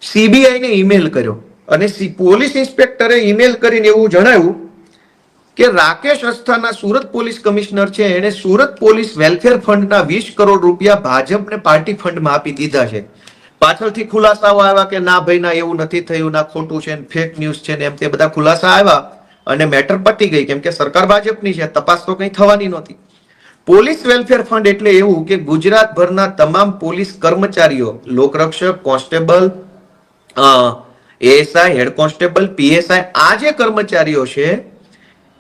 સીબીઆઈ ને ઈમેલ કર્યો અને પોલીસ ઇન્સ્પેક્ટરે ઈમેલ કરીને એવું જણાવ્યું કે રાકેશ અસ્થાના સુરત પોલીસ કમિશનર છે, એણે સુરત પોલીસ વેલફેર ફંડના 20 કરોડ રૂપિયા ભાજપને પાર્ટી ફંડમાં આપી દીધા છે. પાછળથી ખુલાસાઓ આવ્યા કે ના ભાઈ ના, એવું નથી થયું, ના ખોટું છે, ફેક ન્યૂઝ છે ને એમ તે બધા ખુલાસા આવ્યા અને મેટર પતી ગઈ, કેમ કે સરકાર ભાજપની છે, તપાસ તો કઈ થવાની નહોતી. પોલીસ વેલફેર ફંડ એટલે એવું કે ગુજરાતભરના તમામ પોલીસ કર્મચારીઓ, લોકરક્ષક, constable, ASI, head constable, PSI, આ જે કર્મચારીઓ છે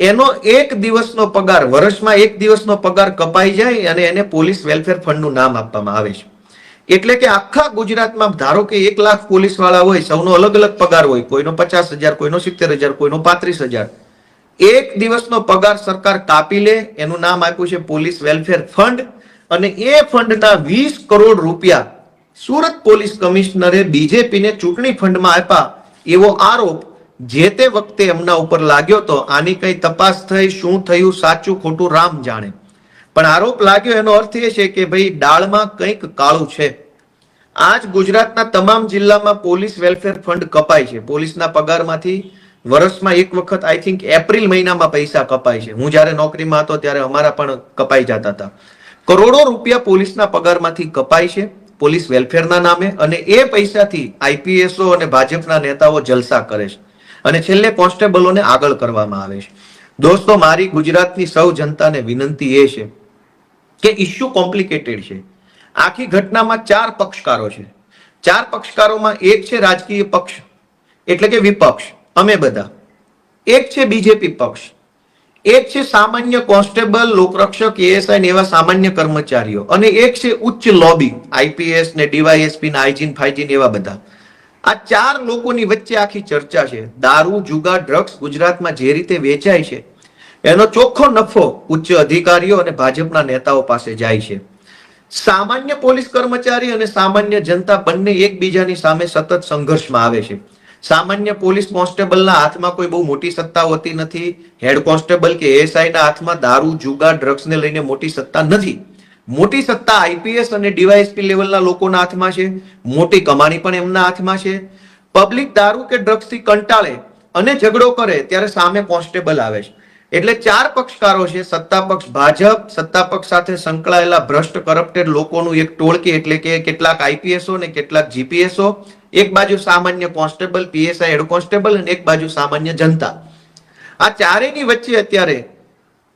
એનો એક દિવસનો પગાર, વર્ષમાં એક દિવસનો પગાર કપાઈ જાય અને એને પોલીસ વેલફેર ફંડનું નામ આપવામાં આવે છે. એટલે કે આખા ગુજરાતમાં ધારો કે 1 લાખ પોલીસ વાળા હોય, સૌનો અલગ અલગ પગાર હોય, કોઈનો 50,000, કોઈનો 70,000, કોઈનો 35,000. એક દિવસનો પગાર સરકાર કાપી લે, એનું નામ આપ્યું છે પોલીસ વેલફેર ફંડ. અને એ ફંડના 20 કરોડ રૂપિયા સુરત પોલીસ કમિશનરે બીજેપીને ચૂંટણી ફંડમાં આપ્યા, એવો આરોપ જે તે વખતે એમના ઉપર લાગ્યો તો. આની કઈ તપાસ થઈ, શું થયું, સાચું ખોટું રામ જાણે, પણ આરોપ લાગ્યો એનો અર્થ એ છે કે ભાઈ ડાળમાં કંઈક કાળું છે. આજ ગુજરાતના તમામ જિલ્લામાં પોલીસ વેલફેર ફંડ કપાય છે. પોલીસના પગારમાંથી વર્ષમાં એક વખત આઈ થિંક એપ્રિલ મહિનામાં પૈસા કપાય છે. હું જ્યારે નોકરીમાં હતો ત્યારે અમારા પણ કપાઈ જતા હતા. કરોડો રૂપિયા પોલીસના પગારમાંથી કપાય છે પોલીસ વેલફેરના નામે, અને એ પૈસાથી આઈપીએસઓ અને ભાજપના નેતાઓ જલસા કરે છે અને છેલ્લે કોન્સ્ટેબલોને આગળ કરવામાં આવે છે. દોસ્તો, મારી ગુજરાતની સૌ જનતાને વિનંતી એ છે કે ઇશ્યુ કોમ્પ્લિકેટેડ છે. આખી ઘટનામાં 4 પક્ષકારો છે. 4 પક્ષકારોમાં એક છે રાજકીય પક્ષ એટલે કે વિપક્ષ, અમે બધા. એક છે બીજેપી પક્ષ, એક છે સામાન્ય કોન્સ્ટેબલ, લોકરક્ષક, એએસઆઈ ને એવા સામાન્ય કર્મચારીઓ, અને એક છે ઉચ્ચ લોબી, આઈપીએસ ને ડીવાયએસપી ને આઈજીન ફાઈજીન એવા બધા. આ 4 લોકોની વચ્ચે આખી ચર્ચા છે. દારૂ, જુગાર, ડ્રગ્સ ગુજરાતમાં જે રીતે વેચાય છે એનો ચોખ્ખો નફો ઉચ્ચ અધિકારીઓ અને ભાજપના નેતાઓ પાસે જાય છે. સામાન્ય પોલીસ કર્મચારી અને સામાન્ય જનતા બંને એકબીજાની સામે સતત સંઘર્ષમાં આવે છે. સામાન્ય પોલીસ કોન્સ્ટેબલના હાથમાં કોઈ બહુ મોટી સત્તા હોતી નથી. હેડ કોન્સ્ટેબલ કે એએસઆઈ ના હાથમાં દારૂ, જુગાર, ડ્રગ્સને લઈને મોટી સત્તા નથી. મોટી સત્તા આઈપીએસ અને ડીવાયએસપી લેવલના લોકોના હાથમાં છે. મોટી કમાણી પણ એમના હાથમાં છે. પબ્લિક દારૂ કે ડ્રગ્સથી કંટાળે અને ઝઘડો કરે ત્યારે સામે કોન્સ્ટેબલ આવે છે. એટલે 4 પક્ષકારો છે. સત્તા પક્ષ ભાજપ, સત્તા પક્ષ સાથે સંકળાયેલા ભ્રષ્ટ કરપ્ટેડ લોકોનું એક ટોળકી એટલે કે કેટલાક આઈપીએસઓ ને કેટલાક જીપીએસઓ, એક બાજુ સામાન્ય કોન્સ્ટેબલ, પીએસઆઈ, હેડ કોન્સ્ટેબલ, અને એક બાજુ સામાન્ય જનતા. આ ચારેયની વચ્ચે અત્યારે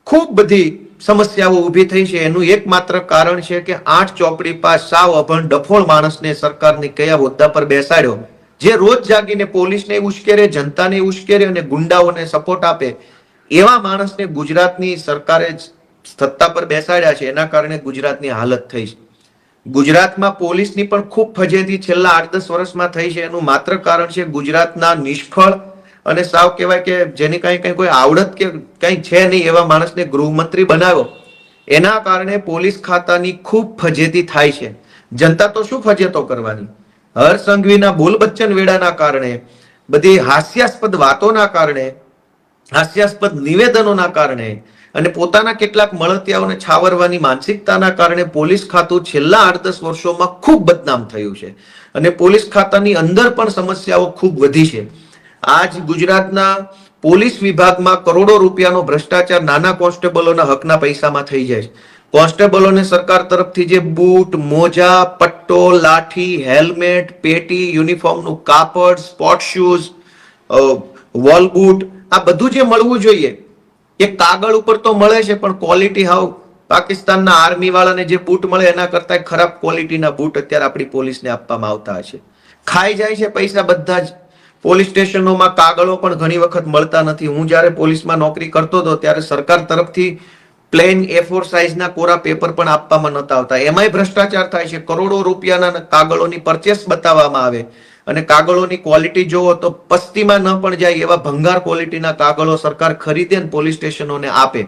ખૂબ બધી સમસ્યાઓ ઊભી થઈ છે. એનું એકમાત્ર કારણ છે કે 8 ચોપડી પાસ સાવ અભણ ડફોળ માણસને સરકારની કયા હોદ્દા પર બેસાડ્યો, જે રોજ જાગીને પોલીસને ઉશ્કેરે, જનતાને ઉશ્કેરે અને ગુંડાઓને સપોર્ટ આપે, એવા માણસને ગુજરાતની સરકારે સત્તા પર બેસાડ્યા છે. એના કારણે ગુજરાતની હાલત થઈ છે. ગુજરાતમાં પોલીસની પણ ખૂબ ફજેતી છેલ્લા 8-10 વર્ષમાં થઈ છે. એનું માત્ર કારણ છે ગુજરાતના નિષ્ફળ અને સાવ કહેવાય કે જેની કઈ કોઈ આવડત કે કઈ છે નહીં એવા માણસને ગૃહમંત્રી બનાવ્યો. એના કારણે પોલીસ ખાતાની ખૂબ ફજેતી થાય છે. જનતા તો શું ફજેતો કરવાની? હર્ષ સંઘવીના બોલ બચ્ચન વેડાના કારણે, બધી હાસ્યાસ્પદ વાતોના કારણે, હાસ્યાસ્પદ નિવેદનોના કારણે, અને પોતાના કેટલાક મળતિયાઓને છાવરવાની માનસિકતાના કારણે પોલીસ ખાતું છેલ્લા 8-10 વર્ષોમાં ખૂબ બદનામ થયું છે અને પોલીસ ખાતાની અંદર પણ સમસ્યાઓ ખૂબ વધી છે. આજ ગુજરાતના પોલીસ વિભાગમાં કરોડો રૂપિયાનો ભ્રષ્ટાચાર નાના કોન્સ્ટેબલોના હકના પૈસામાં થઈ જાય છે. કોન્સ્ટેબલોને સરકાર તરફથી જે બૂટ, મોજા, પટ્ટો, લાઠી, હેલ્મેટ, પેટી, યુનિફોર્મનું કાપડ, સ્પોર્ટ શૂઝ, વોલ બૂટ, આ બધું જે મળવું જોઈએ એ કાગળ ઉપર તો મળે છે, પણ ક્વોલિટી હાવ પાકિસ્તાનના આર્મી વાળાને જે બૂટ મળે એના કરતા ખરાબ ક્વોલિટીના બૂટ અત્યારે આપણી પોલીસને આપવામાં આવતા હશે. ખાઈ જાય છે પૈસા બધા જ. પોલીસ સ્ટેશનોમાં કાગળો પણ ઘણી વખત મળતા નથી. હું જ્યારે પોલીસમાં નોકરી કરતો હતો ત્યારે સરકાર તરફથી પ્લેન A4 સાઇઝના કોરા પેપર પણ આપવામાં નતા આવતા. એમાંય ભ્રષ્ટાચાર થાય છે. કરોડો રૂપિયાના કાગળોની પરચેસ બતાવવામાં આવે અને કાગળોની ક્વોલિટી જોવો તો પસ્તીમાં ન પણ જાય એવા ભંગાર ક્વોલિટીના કાગળો સરકાર ખરીદે અને પોલીસ સ્ટેશનોને આપે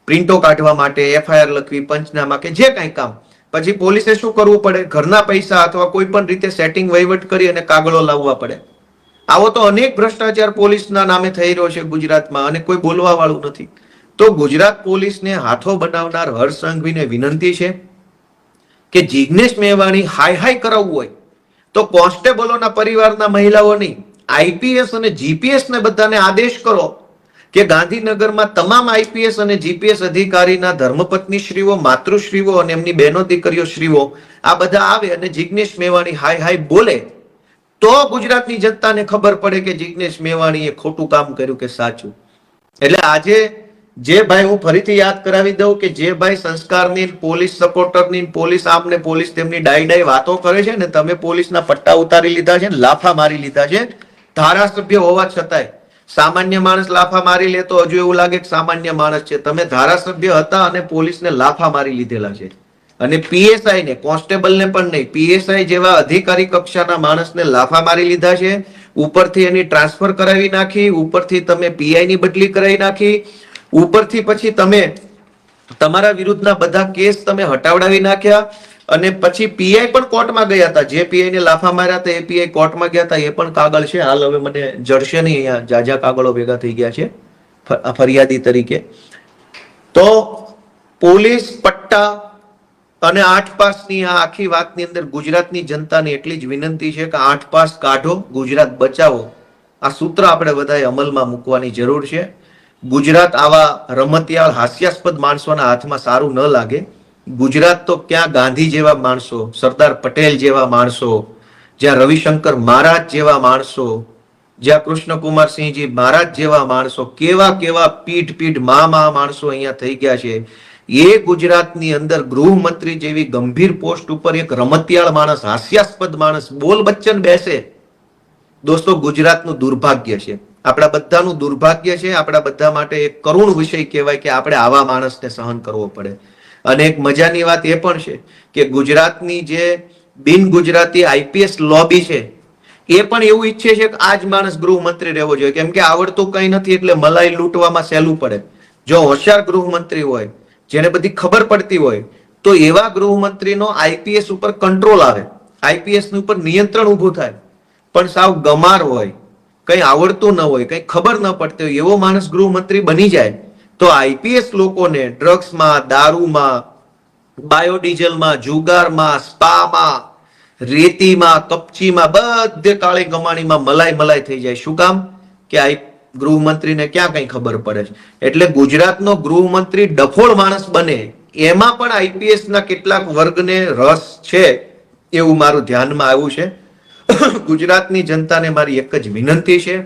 પ્રિન્ટો કાઢવા માટે, FIR લખવી, પંચનામા કે જે કંઈ કામ. પછી પોલીસે શું કરવું પડે? ઘરના પૈસા અથવા કોઈ પણ રીતે સેટિંગ વહીવટ કરી અને કાગળો લાવવા પડે. આવો તો અનેક ભ્રષ્ટાચાર પોલીસના નામે થઈ રહ્યો છે ગુજરાતમાં અને કોઈ બોલવા વાળું નથી. તો ગુજરાત પોલીસને હાથો બનાવનાર હર્ષ સંઘવીને વિનંતી છે કે જિગ્નેશ મેવાણી હાય હાય કરાવવું હોય તો કોન્સ્ટેબલોના પરિવારના મહિલાઓ નહીં, IPS અને GPS ને બધાને આદેશ કરો કે ગાંધીનગરમાં તમામ IPS અને GPS અધિકારીના ધર્મપત્ની શ્રીઓ, માતૃશ્રીઓ અને એમની બહેનો દીકરીઓ શ્રીઓ આ બધા આવે અને જિગ્નેશ મેવાણી હાય હાય બોલે તો ગુજરાતની જનતાને ખબર પડે કે જિગ્નેશ મેવાણીએ ખોટું કામ કર્યું કે સાચું. એટલે આજે જે ભાઈ, હું ફરીથી યાદ કરાવી દઉં કે જે ભાઈ સંસ્કારની, પોલીસ સપોર્ટરની, પોલીસ આમને પોલીસ તેમની ડાઈ વાતો કરે છે ને, તમે પોલીસના પટ્ટા ઉતારી લીધા છે ને, લાફા મારી લીધા છે ધારાસભ્ય હોવા છતાંય. સામાન્ય માણસ લાફા મારી લે તો હજુ એવું લાગે કે સામાન્ય માણસ છે. તમે ધારાસભ્ય હતા અને પોલીસને લાફા મારી લીધેલા છે. અને PSI ને, કોન્સ્ટેબલને પણ નહીં, PSI જેવા અધિકારી કક્ષાના માણસને લાફા મારી લીધા છે. ઉપરથી એની ટ્રાન્સફર કરાવી નાખી, ઉપરથી તમે PI ની બદલી કરાવી નાખી, ઉપરથી પછી તમે તમારા વિરુદ્ધના બધા કેસ તમે હટાવડાવી નાખ્યા અને પછી PI પણ કોર્ટમાં ગયા હતા. જે PI ને લાફા માર્યા હતા એ PI કોર્ટમાં ગયા હતા. એ પણ કાગળ છે. હાલ હવે મને જડશે નહીં, અહીંયા જાજા કાગળો ભેગા થઈ ગયા છે ફરિયાદી તરીકે. તો પોલીસ પટ્ટા અને 8 પાસની આ આખી વાતની અંદર ગુજરાતની જનતાને એટલી જ વિનંતી છે કે 8 પાસ કાઢો, ગુજરાત બચાવો. આ સૂત્ર આપણે બધાએ અમલમાં મૂકવાની જરૂર છે. ગુજરાત આવા રમતિયાળ હાસ્યાસ્પદ માણસોના હાથમાં સારું ન લાગે. ગુજરાત તો ક્યાં ગાંધી જેવા માણસો, સરદાર પટેલ જેવા માણસો, જ્યાં રવિશંકર મહારાજ જેવા માણસો, જ્યાં કૃષ્ણકુમારસિંહજી મહારાજ જેવા માણસો, કેવા કેવા પીઠ માણસો અહીંયા થઈ ગયા છે. એ ગુજરાતની અંદર ગૃહમંત્રી જેવી ગંભીર પોસ્ટ ઉપર એક રમતિયાળ માણસ, હાસ્યાસ્પદ માણસ, બોલ બચ્ચન બેસે. દોસ્તો, ગુજરાતનું દુર્ભાગ્ય છે, આપણા બધાનું દુર્ભાગ્ય છે. આપણા બધા માટે એક કરુણ વિષય કહેવાય કે આપણે આવા માણસને સહન કરવો પડે. અને એક મજાની વાત એ પણ છે કે ગુજરાતની જે બિન ગુજરાતી IPS લોબી છે એ પણ એવું ઈચ્છે છે કે આ જ માણસ ગૃહમંત્રી રહેવો જોઈએ, કેમ કે આવડતું કઈ નથી એટલે મલાઈ લૂંટવામાં સહેલું પડે. જો હોશિયાર ગૃહમંત્રી હોય, જેને બધી ખબર પડતી હોય, તો એવા ગૃહમંત્રીનો IPS ઉપર કંટ્રોલ આવે, IPS ઉપર નિયંત્રણ ઊભું થાય. પણ સાવ ગમાર હોય, કઈ આવડતું ન હોય, કઈ ખબર ન પડતી હોય, એવો માણસ ગૃહમંત્રી બની જાય તો IPS લોકોને ડ્રગ્સમાં, દારૂમાં, બાયોડીઝલમાં, જુગારમાં, સ્પામાં, રેતીમાં, કપચીમાં, બધે કાળી કમાણીમાં મલાઈ થઈ જાય. શું કામ? કે આ ગૃહમંત્રીને ક્યાં કઈ ખબર પડે છે. એટલે ગુજરાતનો ગૃહમંત્રી ડફોળ માણસ બને એમાં પણ IPS ના કેટલાક વર્ગને રસ છે એવું મારું ધ્યાનમાં આવ્યું છે. ગુજરાતની જનતાને મારી એક જ વિનંતી છે,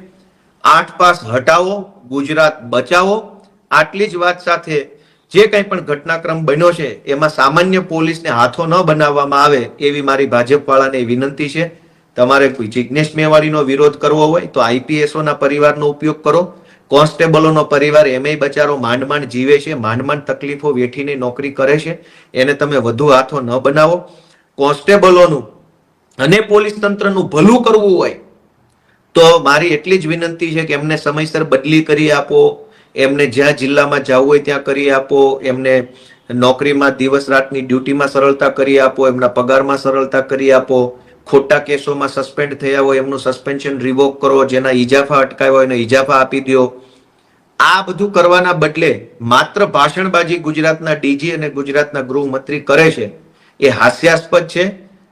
8 પાસ હટાવો, ગુજરાત બચાવો. આટલી જ વાત સાથે જે કંઈ પણ ઘટનાક્રમ બન્યો છે એમાં સામાન્ય પોલીસને હાથો ન બનાવવામાં આવે એવી મારી ભાજપ વાળાને વિનંતી છે. તમારે કોઈ જિગ્નેશ મેવાણીનો વિરોધ કરવો હોય તો IPSઓના પરિવારનો ઉપયોગ કરો. કોન્સ્ટેબલોનો પરિવાર એમેય બચારો માંડ જીવે છે, માંડ તકલીફો વેઠીને નોકરી કરે છે, એને તમે વધુ હાથો ન બનાવો. કોન્સ્ટેબલોનું અને પોલીસ તંત્રનું ભલું કરવું હોય તો મારી એટલી જ વિનંતી છે કે એમને સમયસર બદલી કરી આપો, એમને જ્યાં જિલ્લામાં જવું હોય ત્યાં કરી આપો, એમને નોકરીમાં દિવસ રાતની ડ્યુટીમાં સરળતા કરી આપો, એમના પગારમાં સરળતા કરી આપો. ખોટા કેસોમાં સસ્પેન્ડ થયા હોય એમનું સસ્પેન્શન રિવોક કરો, જેના ઇજાફા અટકાવ્યા હોય એને ઇજાફા આપી દો. આ બધું કરવાના બદલે માત્ર ભાષણબાજી ગુજરાતના ડીજી અને ગુજરાતના ગૃહમંત્રી કરે છે એ હાસ્યાસ્પદ છે.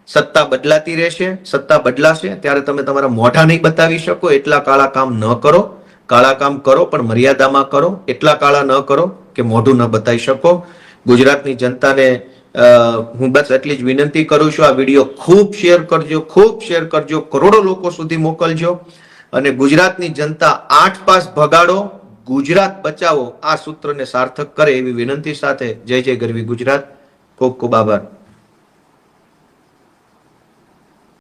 સત્તા બદલાતી રહેશે, સત્તા બદલાશે ત્યારે તમે તમારા મોઢા નહીં બતાવી શકો. એટલા કાળા કામ ન કરો. કાળા કામ કરો પણ મર્યાદામાં કરો. એટલા કાળા ન કરો કે મોઢું ન બતાવી શકો. ગુજરાતની જનતાને હું બસ એટલી જ વિનંતી કરું છું, આ વિડીયો ખૂબ શેર કરજો, ખૂબ શેર કરજો, કરોડો લોકો સુધી મોકલજો અને ગુજરાતની જનતા 8 પાસ ભગાડો, ગુજરાત બચાવો આ સૂત્રને સાર્થક કરે એવી વિનંતી સાથે જય જય ગરવી ગુજરાત. ખૂબ ખૂબ આભાર.